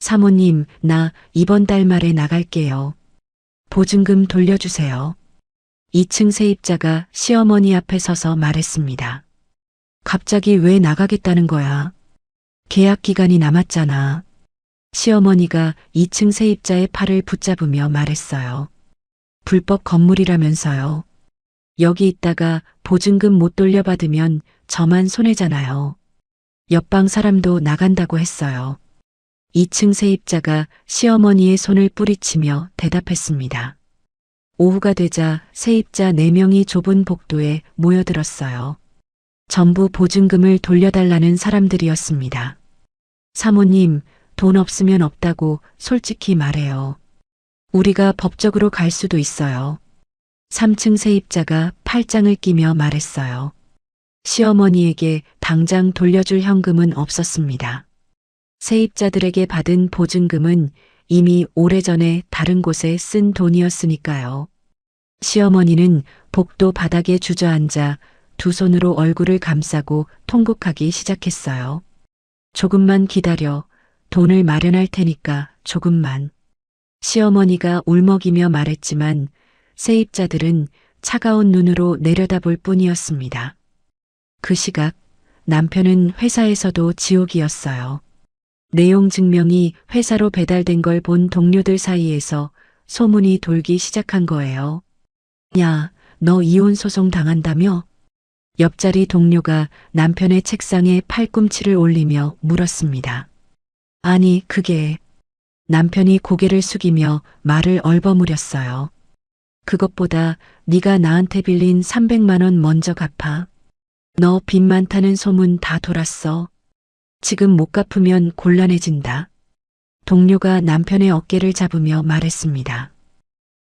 사모님, 나 이번 달 말에 나갈게요. 보증금 돌려주세요. 2층 세입자가 시어머니 앞에 서서 말했습니다. 갑자기 왜 나가겠다는 거야? 계약 기간이 남았잖아. 시어머니가 2층 세입자의 팔을 붙잡으며 말했어요. 불법 건물이라면서요. 여기 있다가 보증금 못 돌려받으면 저만 손해잖아요. 옆방 사람도 나간다고 했어요. 2층 세입자가 시어머니의 손을 뿌리치며 대답했습니다. 오후가 되자 세입자 4명이 좁은 복도에 모여들었어요. 전부 보증금을 돌려달라는 사람들이었습니다. 사모님, 돈 없으면 없다고 솔직히 말해요. 우리가 법적으로 갈 수도 있어요. 3층 세입자가 팔짱을 끼며 말했어요. 시어머니에게 당장 돌려줄 현금은 없었습니다. 세입자들에게 받은 보증금은 이미 오래전에 다른 곳에 쓴 돈이었으니까요. 시어머니는 복도 바닥에 주저앉아 두 손으로 얼굴을 감싸고 통곡하기 시작했어요. 조금만 기다려. 돈을 마련할 테니까 조금만. 시어머니가 울먹이며 말했지만 세입자들은 차가운 눈으로 내려다볼 뿐이었습니다. 그 시각 남편은 회사에서도 지옥이었어요. 내용 증명이 회사로 배달된 걸 본 동료들 사이에서 소문이 돌기 시작한 거예요. 야, 너 이혼 소송 당한다며? 옆자리 동료가 남편의 책상에 팔꿈치를 올리며 물었습니다. 아니, 그게... 남편이 고개를 숙이며 말을 얼버무렸어요. 그것보다 네가 나한테 빌린 300만 원 먼저 갚아. 너 빚 많다는 소문 다 돌았어. 지금 못 갚으면 곤란해진다. 동료가 남편의 어깨를 잡으며 말했습니다.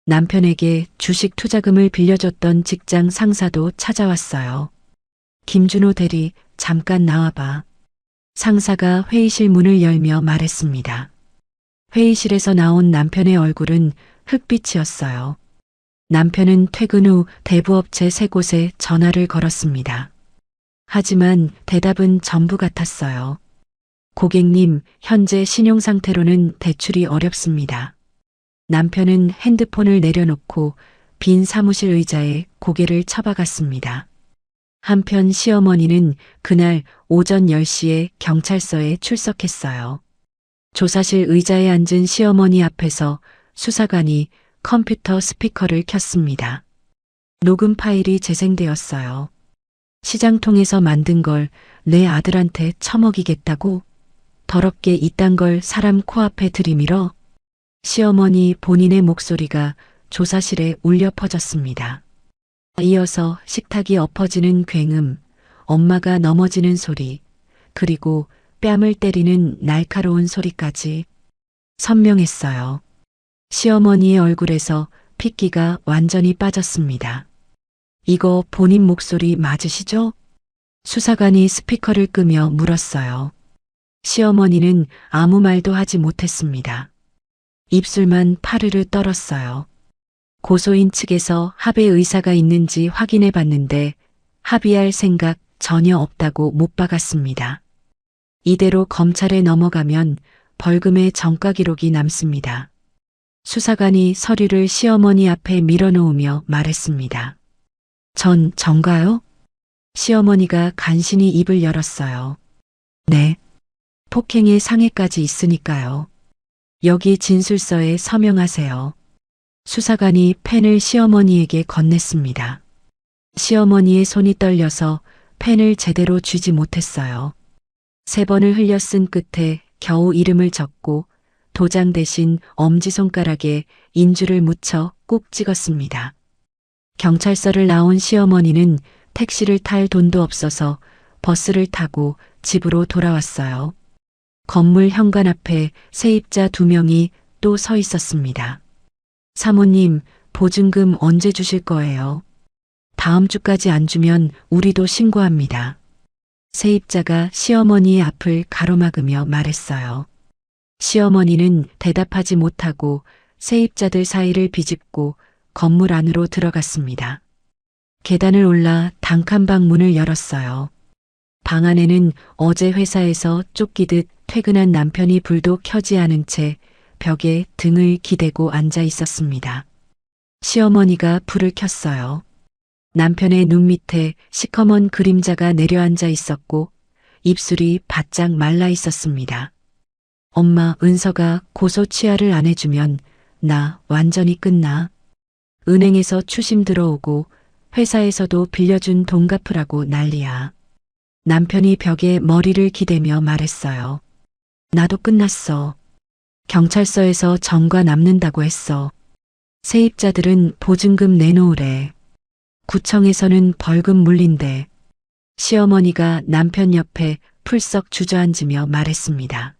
남편에게 주식 투자금을 빌려줬던 직장 상사도 찾아왔어요. 김준호 대리, 잠깐 나와봐. 상사가 회의실 문을 열며 말했습니다. 회의실에서 나온 남편의 얼굴은 흑빛이었어요. 남편은 퇴근 후 대부업체 3곳에 전화를 걸었습니다. 하지만 대답은 전부 같았어요. 고객님, 현재 신용 상태로는 대출이 어렵습니다. 남편은 핸드폰을 내려놓고 빈 사무실 의자에 고개를 처박았습니다. 한편 시어머니는 그날 오전 10시에 경찰서에 출석했어요. 조사실 의자에 앉은 시어머니 앞에서 수사관이 컴퓨터 스피커를 켰습니다. 녹음 파일이 재생되었어요. 시장통에서 만든 걸 내 아들한테 처먹이겠다고? 더럽게 이딴 걸 사람 코앞에 들이밀어? 시어머니 본인의 목소리가 조사실에 울려 퍼졌습니다. 이어서 식탁이 엎어지는 굉음, 엄마가 넘어지는 소리, 그리고 뺨을 때리는 날카로운 소리까지 선명했어요. 시어머니의 얼굴에서 핏기가 완전히 빠졌습니다. 이거 본인 목소리 맞으시죠? 수사관이 스피커를 끄며 물었어요. 시어머니는 아무 말도 하지 못했습니다. 입술만 파르르 떨었어요. 고소인 측에서 합의 의사가 있는지 확인해 봤는데 합의할 생각 전혀 없다고 못 박았습니다. 이대로 검찰에 넘어가면 벌금의 전가 기록이 남습니다. 수사관이 서류를 시어머니 앞에 밀어놓으며 말했습니다. 전 전가요? 시어머니가 간신히 입을 열었어요. 네. 폭행의 상해까지 있으니까요. 여기 진술서에 서명하세요. 수사관이 펜을 시어머니에게 건넸습니다. 시어머니의 손이 떨려서 펜을 제대로 쥐지 못했어요. 3번을 흘려 쓴 끝에 겨우 이름을 적고 도장 대신 엄지손가락에 인주를 묻혀 꾹 찍었습니다. 경찰서를 나온 시어머니는 택시를 탈 돈도 없어서 버스를 타고 집으로 돌아왔어요. 건물 현관 앞에 세입자 2명이 또 서 있었습니다. 사모님, 보증금 언제 주실 거예요? 다음 주까지 안 주면 우리도 신고합니다. 세입자가 시어머니의 앞을 가로막으며 말했어요. 시어머니는 대답하지 못하고 세입자들 사이를 비집고 건물 안으로 들어갔습니다. 계단을 올라 단칸방 문을 열었어요. 방 안에는 어제 회사에서 쫓기듯 퇴근한 남편이 불도 켜지 않은 채 벽에 등을 기대고 앉아 있었습니다. 시어머니가 불을 켰어요. 남편의 눈 밑에 시커먼 그림자가 내려앉아 있었고 입술이 바짝 말라 있었습니다. 엄마, 은서가 고소 취하를 안 해주면 나 완전히 끝나. 은행에서 추심 들어오고 회사에서도 빌려준 돈 갚으라고 난리야. 남편이 벽에 머리를 기대며 말했어요. 나도 끝났어. 경찰서에서 전과 남는다고 했어. 세입자들은 보증금 내놓으래. 구청에서는 벌금 물린대. 시어머니가 남편 옆에 풀썩 주저앉으며 말했습니다.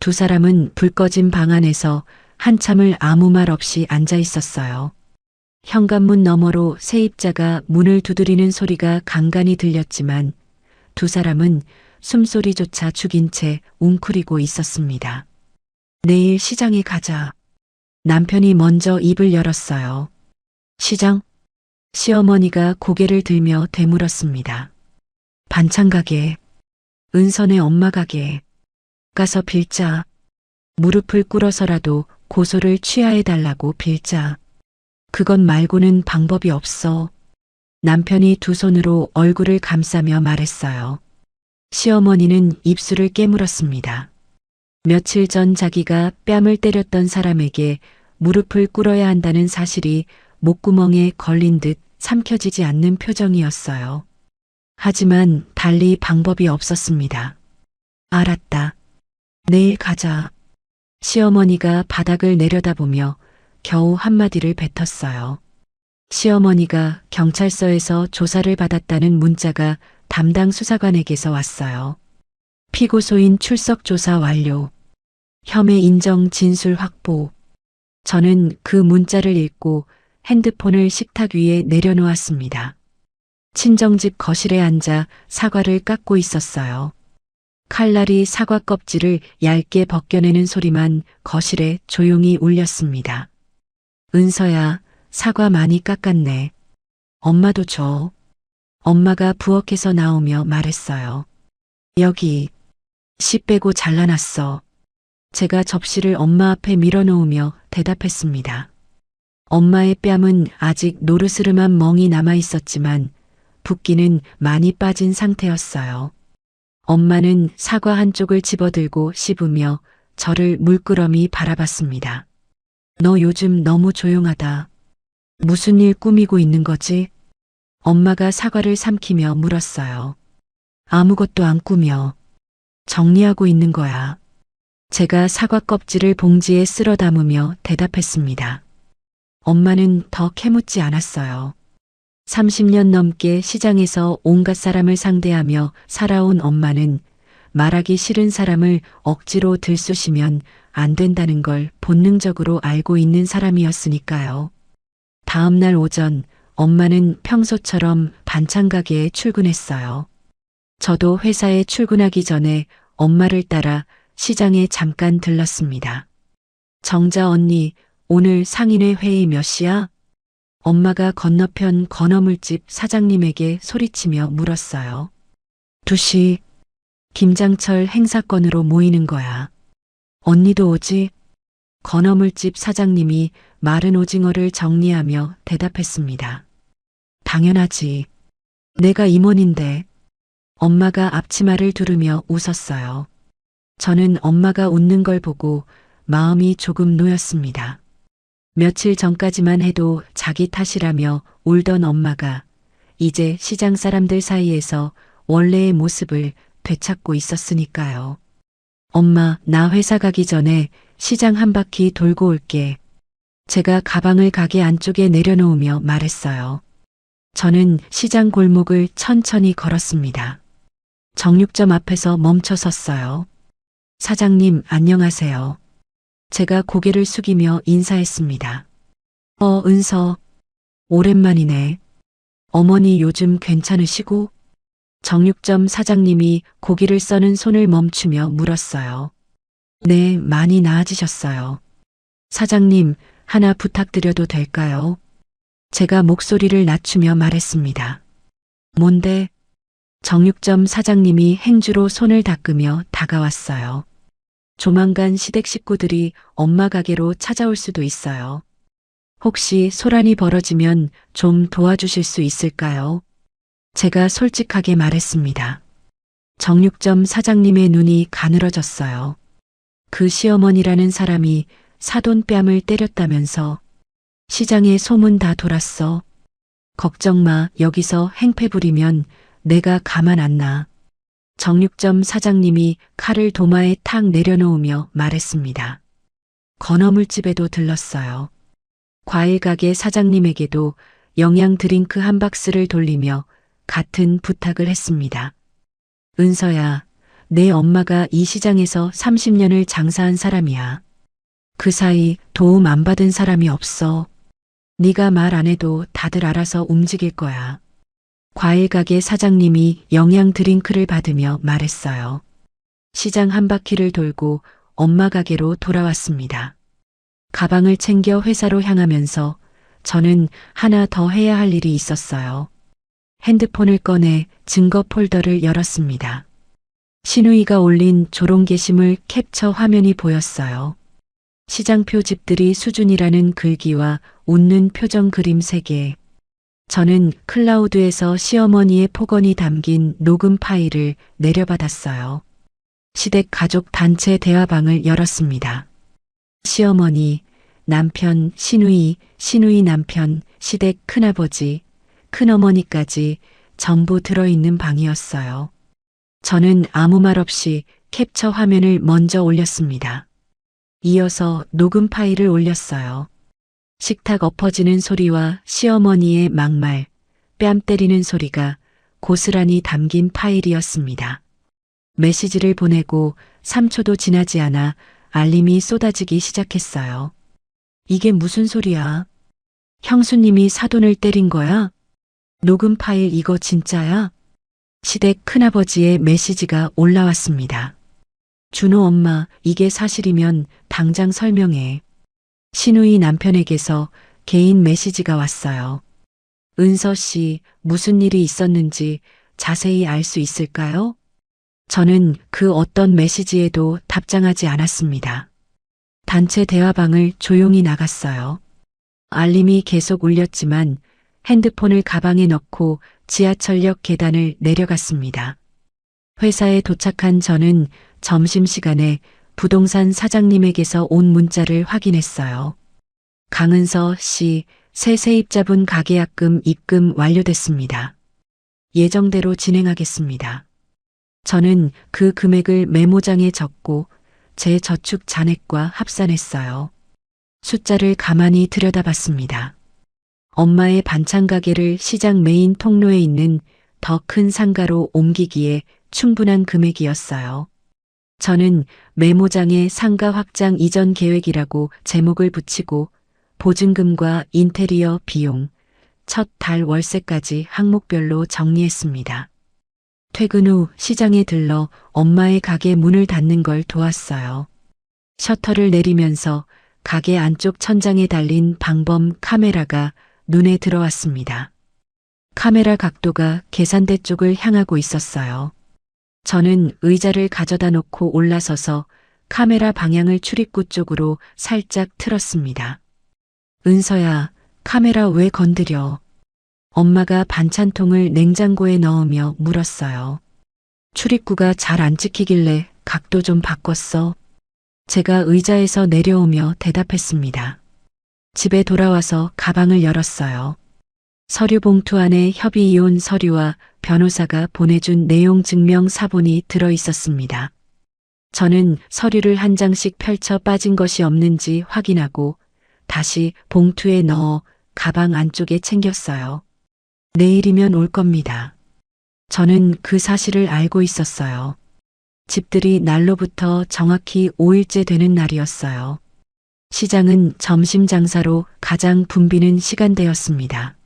2 사람은 불 꺼진 방 안에서 한참을 아무 말 없이 앉아 있었어요. 현관문 너머로 세입자가 문을 두드리는 소리가 간간히 들렸지만 2 사람은 숨소리조차 죽인 채 웅크리고 있었습니다. 내일 시장에 가자. 남편이 먼저 입을 열었어요. 시장? 시어머니가 고개를 들며 되물었습니다. 반찬 가게, 은선의 엄마 가게. 가서 빌자. 무릎을 꿇어서라도 고소를 취하해달라고 빌자. 그것 말고는 방법이 없어. 남편이 2 손으로 얼굴을 감싸며 말했어요. 시어머니는 입술을 깨물었습니다. 며칠 전 자기가 뺨을 때렸던 사람에게 무릎을 꿇어야 한다는 사실이 목구멍에 걸린 듯 삼켜지지 않는 표정이었어요. 하지만 달리 방법이 없었습니다. 알았다. 내일 가자. 시어머니가 바닥을 내려다보며 겨우 한마디를 뱉었어요. 시어머니가 경찰서에서 조사를 받았다는 문자가 담당 수사관에게서 왔어요. 피고소인 출석 조사 완료. 혐의 인정 진술 확보. 저는 그 문자를 읽고 핸드폰을 식탁 위에 내려놓았습니다. 친정집 거실에 앉아 사과를 깎고 있었어요. 칼날이 사과 껍질을 얇게 벗겨내는 소리만 거실에 조용히 울렸습니다. 은서야, 사과 많이 깎았네. 엄마도 줘. 엄마가 부엌에서 나오며 말했어요. 여기. 씨 빼고 잘라놨어. 제가 접시를 엄마 앞에 밀어놓으며 대답했습니다. 엄마의 뺨은 아직 노르스름한 멍이 남아 있었지만 붓기는 많이 빠진 상태였어요. 엄마는 사과 한쪽을 집어들고 씹으며 저를 물끄러미 바라봤습니다. 너 요즘 너무 조용하다. 무슨 일 꾸미고 있는 거지? 엄마가 사과를 삼키며 물었어요. 아무것도 안 꾸며. 정리하고 있는 거야. 제가 사과 껍질을 봉지에 쓸어 담으며 대답했습니다. 엄마는 더 캐묻지 않았어요. 30년 넘게 시장에서 온갖 사람을 상대하며 살아온 엄마는 말하기 싫은 사람을 억지로 들쑤시면 안 된다는 걸 본능적으로 알고 있는 사람이었으니까요. 다음 날 오전 엄마는 평소처럼 반찬 가게에 출근했어요. 저도 회사에 출근하기 전에 엄마를 따라 시장에 잠깐 들렀습니다. 정자 언니, 오늘 상인회 회의 몇 시야? 엄마가 건너편 건어물집 사장님에게 소리치며 물었어요. 2시. 김장철 행사건으로 모이는 거야. 언니도 오지? 건어물집 사장님이 마른 오징어를 정리하며 대답했습니다. 당연하지. 내가 임원인데. 엄마가 앞치마를 두르며 웃었어요. 저는 엄마가 웃는 걸 보고 마음이 조금 놓였습니다. 며칠 전까지만 해도 자기 탓이라며 울던 엄마가 이제 시장 사람들 사이에서 원래의 모습을 되찾고 있었으니까요. 엄마, 나 회사 가기 전에 시장 한 바퀴 돌고 올게. 제가 가방을 가게 안쪽에 내려놓으며 말했어요. 저는 시장 골목을 천천히 걸었습니다. 정육점 앞에서 멈춰 섰어요. 사장님, 안녕하세요. 제가 고개를 숙이며 인사했습니다. 은서. 오랜만이네. 어머니 요즘 괜찮으시고? 정육점 사장님이 고기를 써는 손을 멈추며 물었어요. 네, 많이 나아지셨어요. 사장님, 하나 부탁드려도 될까요? 제가 목소리를 낮추며 말했습니다. 뭔데? 정육점 사장님이 행주로 손을 닦으며 다가왔어요. 조만간 시댁 식구들이 엄마 가게로 찾아올 수도 있어요. 혹시 소란이 벌어지면 좀 도와주실 수 있을까요? 제가 솔직하게 말했습니다. 정육점 사장님의 눈이 가늘어졌어요. 그 시어머니라는 사람이 사돈뺨을 때렸다면서. 시장에 소문 다 돌았어. 걱정 마, 여기서 행패 부리면 내가 가만 안 놔. 정육점 사장님이 칼을 도마에 탁 내려놓으며 말했습니다. 건어물집에도 들렀어요. 과일 가게 사장님에게도 영양 드링크 한 박스를 돌리며 같은 부탁을 했습니다. 은서야, 내 엄마가 이 시장에서 30년을 장사한 사람이야. 그 사이 도움 안 받은 사람이 없어. 네가 말 안 해도 다들 알아서 움직일 거야. 과일 가게 사장님이 영양 드링크를 받으며 말했어요. 시장 한 바퀴를 돌고 엄마 가게로 돌아왔습니다. 가방을 챙겨 회사로 향하면서 저는 하나 더 해야 할 일이 있었어요. 핸드폰을 꺼내 증거 폴더를 열었습니다. 신우이가 올린 조롱 게시물 캡처 화면이 보였어요. 시장표 집들이 수준이라는 글귀와 웃는 표정 그림 3개. 저는 클라우드에서 시어머니의 폭언이 담긴 녹음 파일을 내려받았어요. 시댁 가족 단체 대화방을 열었습니다. 시어머니, 남편, 시누이, 시누이 남편, 시댁 큰아버지, 큰어머니까지 전부 들어있는 방이었어요. 저는 아무 말 없이 캡처 화면을 먼저 올렸습니다. 이어서 녹음 파일을 올렸어요. 식탁 엎어지는 소리와 시어머니의 막말, 뺨 때리는 소리가 고스란히 담긴 파일이었습니다. 메시지를 보내고 3초도 지나지 않아 알림이 쏟아지기 시작했어요. 이게 무슨 소리야? 형수님이 사돈을 때린 거야? 녹음 파일 이거 진짜야? 시댁 큰아버지의 메시지가 올라왔습니다. 준호 엄마, 이게 사실이면 당장 설명해. 신우이 남편에게서 개인 메시지가 왔어요. 은서 씨, 무슨 일이 있었는지 자세히 알 수 있을까요? 저는 그 어떤 메시지에도 답장하지 않았습니다. 단체 대화방을 조용히 나갔어요. 알림이 계속 울렸지만 핸드폰을 가방에 넣고 지하철역 계단을 내려갔습니다. 회사에 도착한 저는 점심시간에 부동산 사장님에게서 온 문자를 확인했어요. 강은서 씨, 새 세입자분 가계약금 입금 완료됐습니다. 예정대로 진행하겠습니다. 저는 그 금액을 메모장에 적고 제 저축 잔액과 합산했어요. 숫자를 가만히 들여다봤습니다. 엄마의 반찬 가게를 시장 메인 통로에 있는 더 큰 상가로 옮기기에 충분한 금액이었어요. 저는 메모장에 상가 확장 이전 계획이라고 제목을 붙이고 보증금과 인테리어 비용, 첫 달 월세까지 항목별로 정리했습니다. 퇴근 후 시장에 들러 엄마의 가게 문을 닫는 걸 도왔어요. 셔터를 내리면서 가게 안쪽 천장에 달린 방범 카메라가 눈에 들어왔습니다. 카메라 각도가 계산대 쪽을 향하고 있었어요. 저는 의자를 가져다 놓고 올라서서 카메라 방향을 출입구 쪽으로 살짝 틀었습니다. 은서야, 카메라 왜 건드려? 엄마가 반찬통을 냉장고에 넣으며 물었어요. 출입구가 잘 안 찍히길래 각도 좀 바꿨어. 제가 의자에서 내려오며 대답했습니다. 집에 돌아와서 가방을 열었어요. 서류 봉투 안에 협의 이혼 서류와 변호사가 보내준 내용 증명 사본이 들어 있었습니다. 저는 서류를 한 장씩 펼쳐 빠진 것이 없는지 확인하고 다시 봉투에 넣어 가방 안쪽에 챙겼어요. 내일이면 올 겁니다. 저는 그 사실을 알고 있었어요. 집들이 날로부터 정확히 5일째 되는 날이었어요. 시장은 점심 장사로 가장 붐비는 시간대였습니다.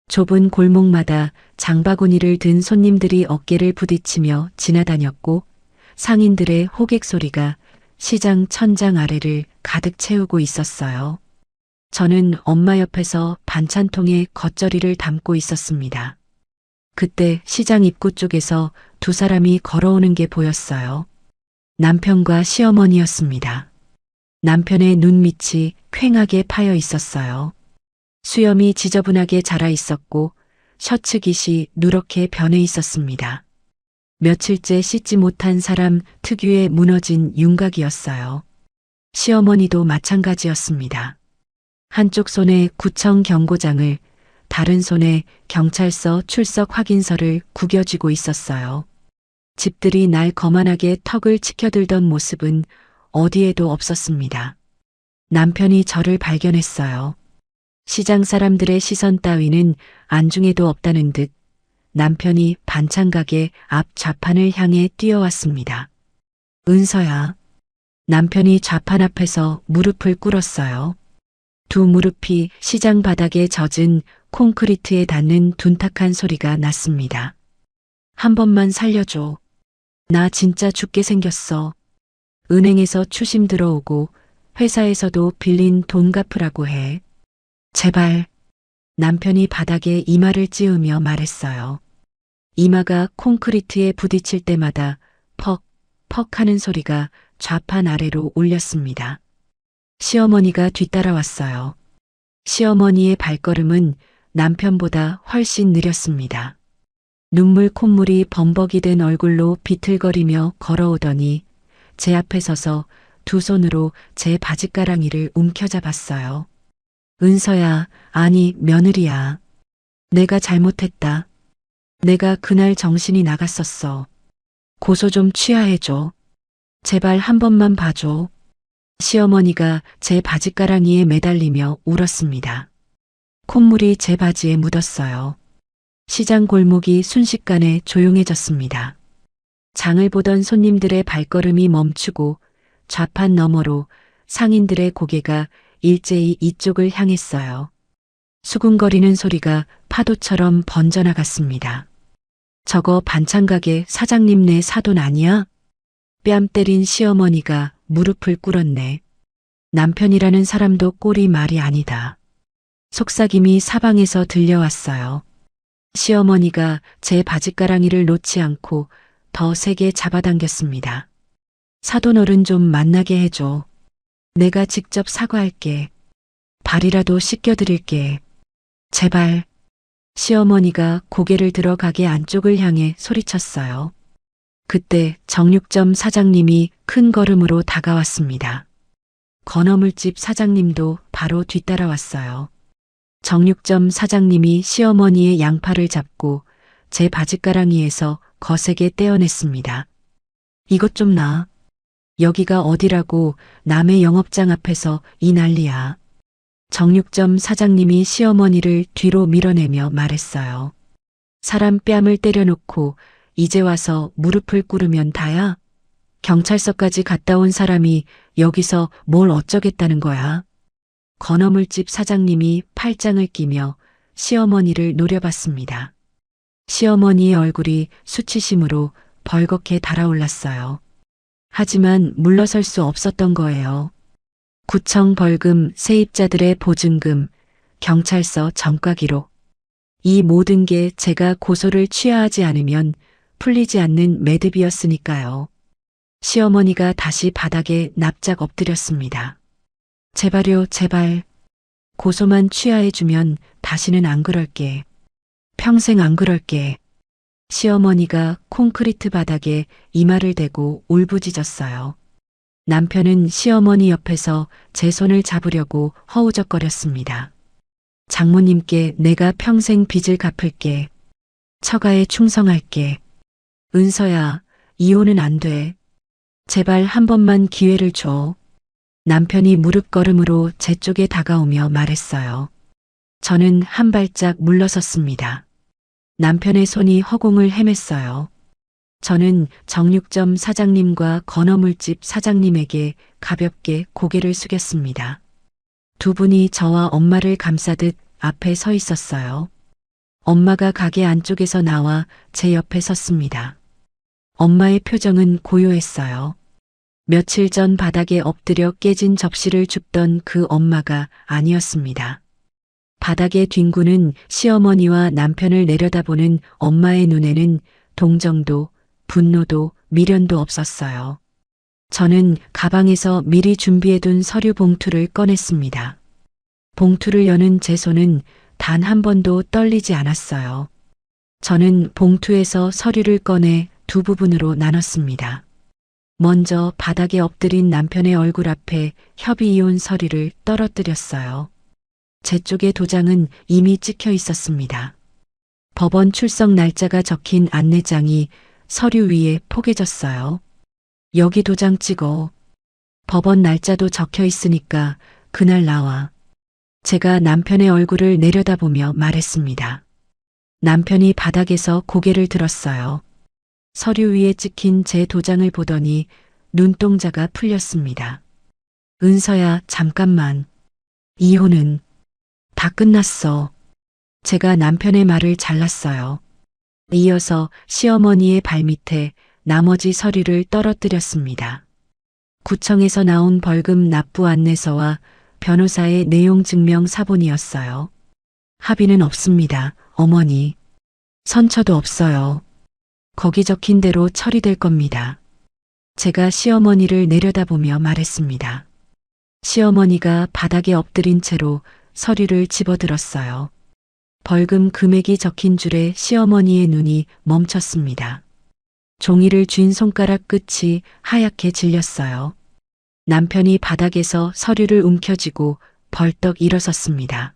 좁은 골목마다 장바구니를 든 손님들이 어깨를 부딪히며 지나다녔고 상인들의 호객 소리가 시장 천장 아래를 가득 채우고 있었어요. 저는 엄마 옆에서 반찬통에 겉절이를 담고 있었습니다. 그때 시장 입구 쪽에서 두 사람이 걸어오는 게 보였어요. 남편과 시어머니였습니다. 남편의 눈밑이 퀭하게 파여 있었어요. 수염이 지저분하게 자라 있었고 셔츠 깃이 누렇게 변해 있었습니다. 며칠째 씻지 못한 사람 특유의 무너진 윤곽이었어요. 시어머니도 마찬가지였습니다. 한쪽 손에 구청 경고장을, 다른 손에 경찰서 출석 확인서를 구겨쥐고 있었어요. 집들이 날 거만하게 턱을 치켜들던 모습은 어디에도 없었습니다. 남편이 저를 발견했어요. 시장 사람들의 시선 따위는 안중에도 없다는 듯 남편이 반찬 가게 앞 좌판을 향해 뛰어왔습니다. 은서야. 남편이 좌판 앞에서 무릎을 꿇었어요. 두 무릎이 시장 바닥에 젖은 콘크리트에 닿는 둔탁한 소리가 났습니다. 한 번만 살려줘. 나 진짜 죽게 생겼어. 은행에서 추심 들어오고 회사에서도 빌린 돈 갚으라고 해. 제발. 남편이 바닥에 이마를 찌우며 말했어요. 이마가 콘크리트에 부딪힐 때마다 퍽, 퍽 하는 소리가 좌판 아래로 울렸습니다. 시어머니가 뒤따라왔어요. 시어머니의 발걸음은 남편보다 훨씬 느렸습니다. 눈물 콧물이 범벅이 된 얼굴로 비틀거리며 걸어오더니 제 앞에 서서 두 손으로 제 바짓가랑이를 움켜잡았어요. 은서야, 아니 며느리야. 내가 잘못했다. 내가 그날 정신이 나갔었어. 고소 좀 취하해줘. 제발 한 번만 봐줘. 시어머니가 제 바짓가랑이에 매달리며 울었습니다. 콧물이 제 바지에 묻었어요. 시장 골목이 순식간에 조용해졌습니다. 장을 보던 손님들의 발걸음이 멈추고 좌판 너머로 상인들의 고개가 일제히 이쪽을 향했어요. 수군거리는 소리가 파도처럼 번져나갔습니다. 저거 반찬가게 사장님네 사돈 아니야? 뺨 때린 시어머니가 무릎을 꿇었네. 남편이라는 사람도 꼴이 말이 아니다. 속삭임이 사방에서 들려왔어요. 시어머니가 제 바짓가랑이를 놓지 않고 더 세게 잡아당겼습니다. 사돈 어른 좀 만나게 해줘. 내가 직접 사과할게. 발이라도 씻겨드릴게. 제발. 시어머니가 고개를 들어 가게 안쪽을 향해 소리쳤어요. 그때 정육점 사장님이 큰 걸음으로 다가왔습니다. 건어물집 사장님도 바로 뒤따라왔어요. 정육점 사장님이 시어머니의 양팔을 잡고 제 바짓가랑이에서 거세게 떼어냈습니다. 이것 좀 놔. 여기가 어디라고 남의 영업장 앞에서 이 난리야. 정육점 사장님이 시어머니를 뒤로 밀어내며 말했어요. 사람 뺨을 때려놓고 이제 와서 무릎을 꿇으면 다야? 경찰서까지 갔다 온 사람이 여기서 뭘 어쩌겠다는 거야? 건어물집 사장님이 팔짱을 끼며 시어머니를 노려봤습니다. 시어머니의 얼굴이 수치심으로 벌겋게 달아올랐어요. 하지만 물러설 수 없었던 거예요. 구청 벌금, 세입자들의 보증금, 경찰서 전과 기록. 이 모든 게 제가 고소를 취하하지 않으면 풀리지 않는 매듭이었으니까요. 시어머니가 다시 바닥에 납작 엎드렸습니다. 제발요, 제발. 고소만 취하해주면 다시는 안 그럴게. 평생 안 그럴게. 시어머니가 콘크리트 바닥에 이마를 대고 울부짖었어요. 남편은 시어머니 옆에서 제 손을 잡으려고 허우적거렸습니다. 장모님께 내가 평생 빚을 갚을게. 처가에 충성할게. 은서야, 이혼은 안 돼. 제발 한 번만 기회를 줘. 남편이 무릎걸음으로 제 쪽에 다가오며 말했어요. 저는 한 발짝 물러섰습니다. 남편의 손이 허공을 헤맸어요. 저는 정육점 사장님과 건어물집 사장님에게 가볍게 고개를 숙였습니다. 두 분이 저와 엄마를 감싸듯 앞에 서 있었어요. 엄마가 가게 안쪽에서 나와 제 옆에 섰습니다. 엄마의 표정은 고요했어요. 며칠 전 바닥에 엎드려 깨진 접시를 줍던 그 엄마가 아니었습니다. 바닥에 뒹구는 시어머니와 남편을 내려다보는 엄마의 눈에는 동정도, 분노도, 미련도 없었어요. 저는 가방에서 미리 준비해둔 서류 봉투를 꺼냈습니다. 봉투를 여는 제 손은 단 한 번도 떨리지 않았어요. 저는 봉투에서 서류를 꺼내 두 부분으로 나눴습니다. 먼저 바닥에 엎드린 남편의 얼굴 앞에 협의이혼 서류를 떨어뜨렸어요. 제 쪽의 도장은 이미 찍혀 있었습니다. 법원 출석 날짜가 적힌 안내장이 서류 위에 포개졌어요. 여기 도장 찍어. 법원 날짜도 적혀 있으니까 그날 나와. 제가 남편의 얼굴을 내려다보며 말했습니다. 남편이 바닥에서 고개를 들었어요. 서류 위에 찍힌 제 도장을 보더니 눈동자가 풀렸습니다. 은서야, 잠깐만. 이혼은 다 끝났어. 제가 남편의 말을 잘랐어요. 이어서 시어머니의 발밑에 나머지 서류를 떨어뜨렸습니다. 구청에서 나온 벌금 납부 안내서와 변호사의 내용 증명 사본이었어요. 합의는 없습니다, 어머니. 선처도 없어요. 거기 적힌 대로 처리될 겁니다. 제가 시어머니를 내려다보며 말했습니다. 시어머니가 바닥에 엎드린 채로 서류를 집어들었어요. 벌금 금액이 적힌 줄에 시어머니의 눈이 멈췄습니다. 종이를 쥔 손가락 끝이 하얗게 질렸어요. 남편이 바닥에서 서류를 움켜쥐고 벌떡 일어섰습니다.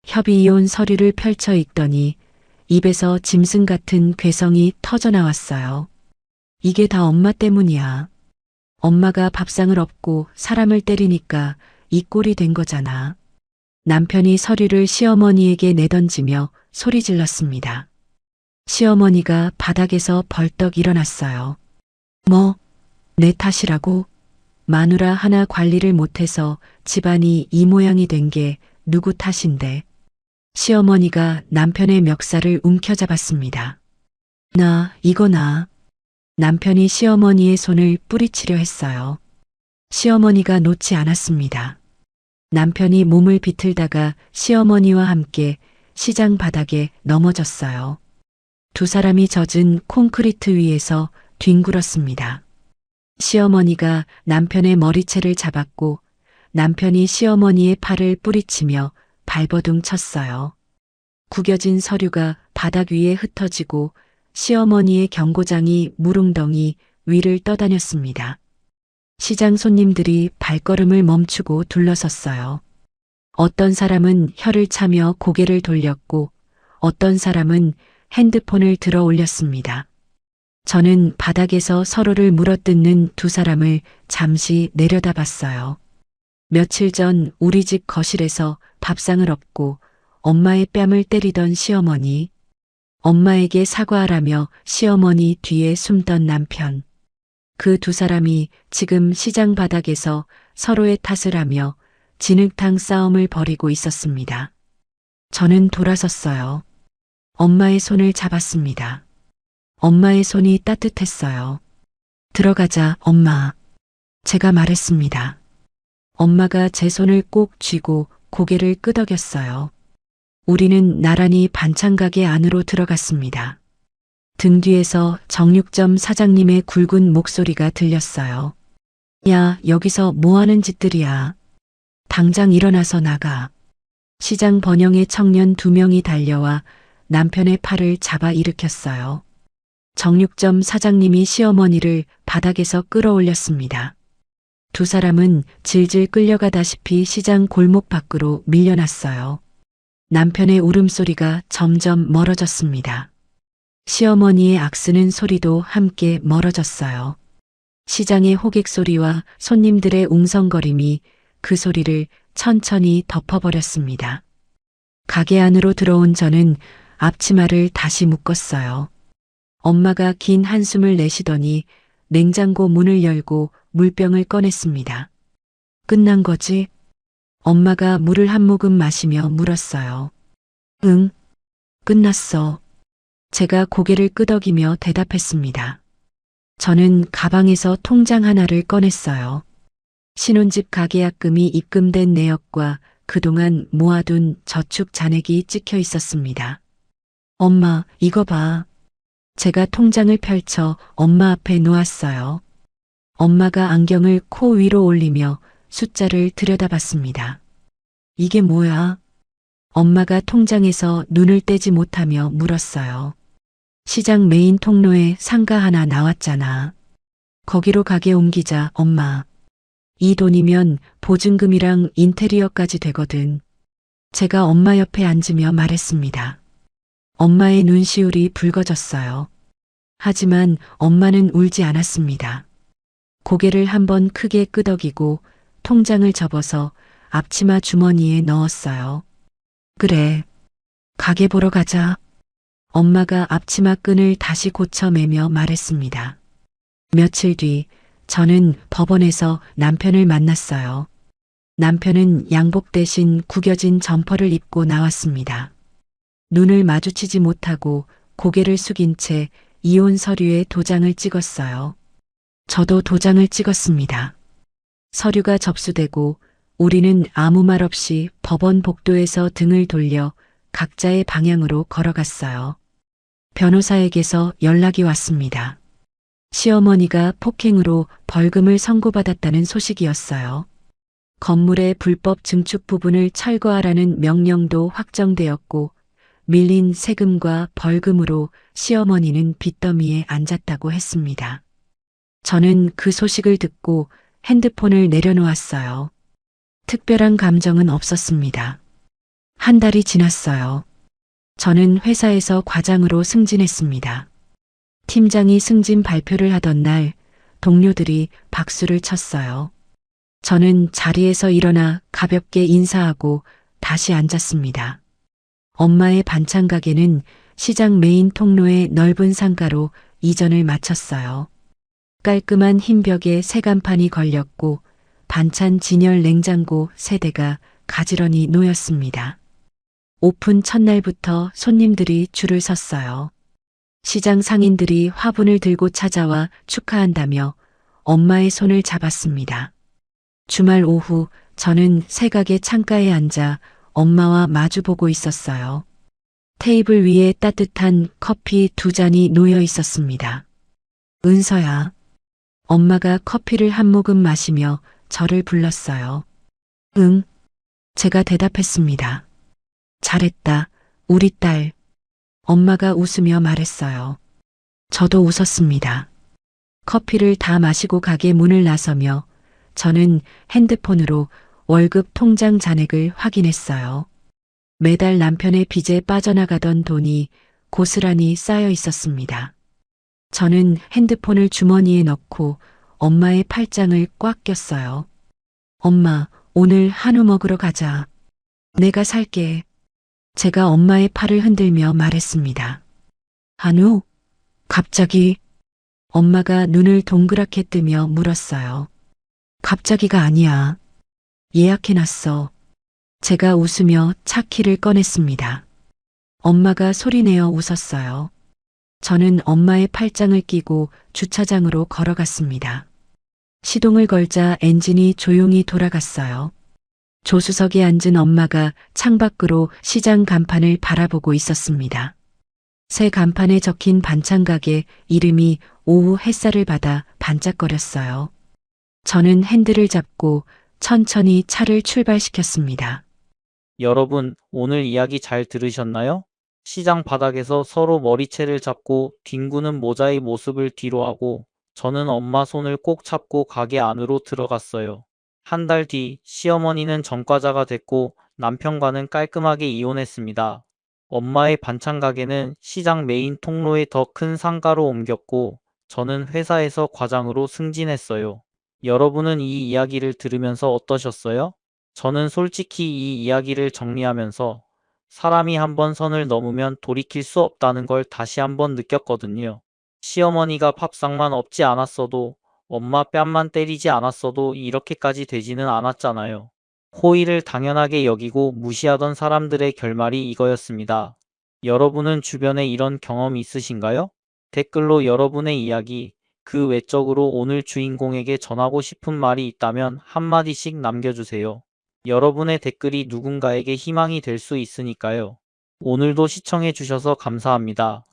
협의이혼 서류를 펼쳐 읽더니 입에서 짐승 같은 괴성이 터져나왔어요. 이게 다 엄마 때문이야. 엄마가 밥상을 엎고 사람을 때리니까 이 꼴이 된 거잖아. 남편이 서류를 시어머니에게 내던지며 소리 질렀습니다. 시어머니가 바닥에서 벌떡 일어났어요. 뭐, 내 탓이라고? 마누라 하나 관리를 못해서 집안이 이 모양이 된 게 누구 탓인데. 시어머니가 남편의 멱살을 움켜잡았습니다. 이거 남편이 시어머니의 손을 뿌리치려 했어요. 시어머니가 놓지 않았습니다. 남편이 몸을 비틀다가 시어머니와 함께 시장 바닥에 넘어졌어요. 두 사람이 젖은 콘크리트 위에서 뒹굴었습니다. 시어머니가 남편의 머리채를 잡았고 남편이 시어머니의 팔을 뿌리치며 발버둥 쳤어요. 구겨진 서류가 바닥 위에 흩어지고 시어머니의 경고장이 무릉덩이 위를 떠다녔습니다. 시장 손님들이 발걸음을 멈추고 둘러섰어요. 어떤 사람은 혀를 차며 고개를 돌렸고 어떤 사람은 핸드폰을 들어 올렸습니다. 저는 바닥에서 서로를 물어뜯는 두 사람을 잠시 내려다봤어요. 며칠 전 우리 집 거실에서 밥상을 엎고 엄마의 뺨을 때리던 시어머니, 엄마에게 사과하라며 시어머니 뒤에 숨던 남편. 그 두 사람이 지금 시장 바닥에서 서로의 탓을 하며 진흙탕 싸움을 벌이고 있었습니다. 저는 돌아섰어요. 엄마의 손을 잡았습니다. 엄마의 손이 따뜻했어요. 들어가자, 엄마. 제가 말했습니다. 엄마가 제 손을 꼭 쥐고 고개를 끄덕였어요. 우리는 나란히 반찬 가게 안으로 들어갔습니다. 등 뒤에서 정육점 사장님의 굵은 목소리가 들렸어요. 야, 여기서 뭐 하는 짓들이야. 당장 일어나서 나가. 시장 번영의 청년 2명이 달려와 남편의 팔을 잡아 일으켰어요. 정육점 사장님이 시어머니를 바닥에서 끌어올렸습니다. 두 사람은 질질 끌려가다시피 시장 골목 밖으로 밀려났어요. 남편의 울음소리가 점점 멀어졌습니다. 시어머니의 악쓰는 소리도 함께 멀어졌어요. 시장의 호객 소리와 손님들의 웅성거림이 그 소리를 천천히 덮어버렸습니다. 가게 안으로 들어온 저는 앞치마를 다시 묶었어요. 엄마가 긴 한숨을 내쉬더니 냉장고 문을 열고 물병을 꺼냈습니다. 끝난 거지? 엄마가 물을 한 모금 마시며 물었어요. 응, 끝났어. 제가 고개를 끄덕이며 대답했습니다. 저는 가방에서 통장 하나를 꺼냈어요. 신혼집 가계약금이 입금된 내역과 그동안 모아둔 저축 잔액이 찍혀 있었습니다. 엄마, 이거 봐. 제가 통장을 펼쳐 엄마 앞에 놓았어요. 엄마가 안경을 코 위로 올리며 숫자를 들여다봤습니다. 이게 뭐야? 엄마가 통장에서 눈을 떼지 못하며 물었어요. 시장 메인 통로에 상가 하나 나왔잖아. 거기로 가게 옮기자, 엄마. 이 돈이면 보증금이랑 인테리어까지 되거든. 제가 엄마 옆에 앉으며 말했습니다. 엄마의 눈시울이 붉어졌어요. 하지만 엄마는 울지 않았습니다. 고개를 한번 크게 끄덕이고 통장을 접어서 앞치마 주머니에 넣었어요. 그래, 가게 보러 가자. 엄마가 앞치마 끈을 다시 고쳐 매며 말했습니다. 며칠 뒤 저는 법원에서 남편을 만났어요. 남편은 양복 대신 구겨진 점퍼를 입고 나왔습니다. 눈을 마주치지 못하고 고개를 숙인 채 이혼 서류에 도장을 찍었어요. 저도 도장을 찍었습니다. 서류가 접수되고 우리는 아무 말 없이 법원 복도에서 등을 돌려 각자의 방향으로 걸어갔어요. 변호사에게서 연락이 왔습니다. 시어머니가 폭행으로 벌금을 선고받았다는 소식이었어요. 건물의 불법 증축 부분을 철거하라는 명령도 확정되었고 밀린 세금과 벌금으로 시어머니는 빚더미에 앉았다고 했습니다. 저는 그 소식을 듣고 핸드폰을 내려놓았어요. 특별한 감정은 없었습니다. 한 달이 지났어요. 저는 회사에서 과장으로 승진했습니다. 팀장이 승진 발표를 하던 날 동료들이 박수를 쳤어요. 저는 자리에서 일어나 가볍게 인사하고 다시 앉았습니다. 엄마의 반찬 가게는 시장 메인 통로의 넓은 상가로 이전을 마쳤어요. 깔끔한 흰 벽에 새간판이 걸렸고 반찬 진열 냉장고 3대가 가지런히 놓였습니다. 오픈 첫날부터 손님들이 줄을 섰어요. 시장 상인들이 화분을 들고 찾아와 축하한다며 엄마의 손을 잡았습니다. 주말 오후 저는 새가게 창가에 앉아 엄마와 마주보고 있었어요. 테이블 위에 따뜻한 커피 2잔이 놓여 있었습니다. 은서야. 엄마가 커피를 한 모금 마시며 저를 불렀어요. 응. 제가 대답했습니다. 잘했다, 우리 딸. 엄마가 웃으며 말했어요. 저도 웃었습니다. 커피를 다 마시고 가게 문을 나서며 저는 핸드폰으로 월급 통장 잔액을 확인했어요. 매달 남편의 빚에 빠져나가던 돈이 고스란히 쌓여 있었습니다. 저는 핸드폰을 주머니에 넣고 엄마의 팔짱을 꽉 꼈어요. 엄마, 오늘 한우 먹으러 가자. 내가 살게. 제가 엄마의 팔을 흔들며 말했습니다. 한우? 갑자기? 엄마가 눈을 동그랗게 뜨며 물었어요. 갑자기가 아니야. 예약해놨어. 제가 웃으며 차 키를 꺼냈습니다. 엄마가 소리내어 웃었어요. 저는 엄마의 팔짱을 끼고 주차장으로 걸어갔습니다. 시동을 걸자 엔진이 조용히 돌아갔어요. 조수석에 앉은 엄마가 창밖으로 시장 간판을 바라보고 있었습니다. 새 간판에 적힌 반찬 가게 이름이 오후 햇살을 받아 반짝거렸어요. 저는 핸들을 잡고 천천히 차를 출발시켰습니다. 여러분, 오늘 이야기 잘 들으셨나요? 시장 바닥에서 서로 머리채를 잡고 뒹구는 모자의 모습을 뒤로하고 저는 엄마 손을 꼭 잡고 가게 안으로 들어갔어요. 한 달 뒤 시어머니는 전과자가 됐고 남편과는 깔끔하게 이혼했습니다. 엄마의 반찬 가게는 시장 메인 통로에 더 큰 상가로 옮겼고 저는 회사에서 과장으로 승진했어요. 여러분은 이 이야기를 들으면서 어떠셨어요? 저는 솔직히 이 이야기를 정리하면서 사람이 한번 선을 넘으면 돌이킬 수 없다는 걸 다시 한번 느꼈거든요. 시어머니가 밥상만 없지 않았어도 엄마 뺨만 때리지 않았어도 이렇게까지 되지는 않았잖아요. 호의를 당연하게 여기고 무시하던 사람들의 결말이 이거였습니다. 여러분은 주변에 이런 경험 있으신가요? 댓글로 여러분의 이야기, 그 외적으로 오늘 주인공에게 전하고 싶은 말이 있다면 한마디씩 남겨주세요. 여러분의 댓글이 누군가에게 희망이 될 수 있으니까요. 오늘도 시청해 주셔서 감사합니다.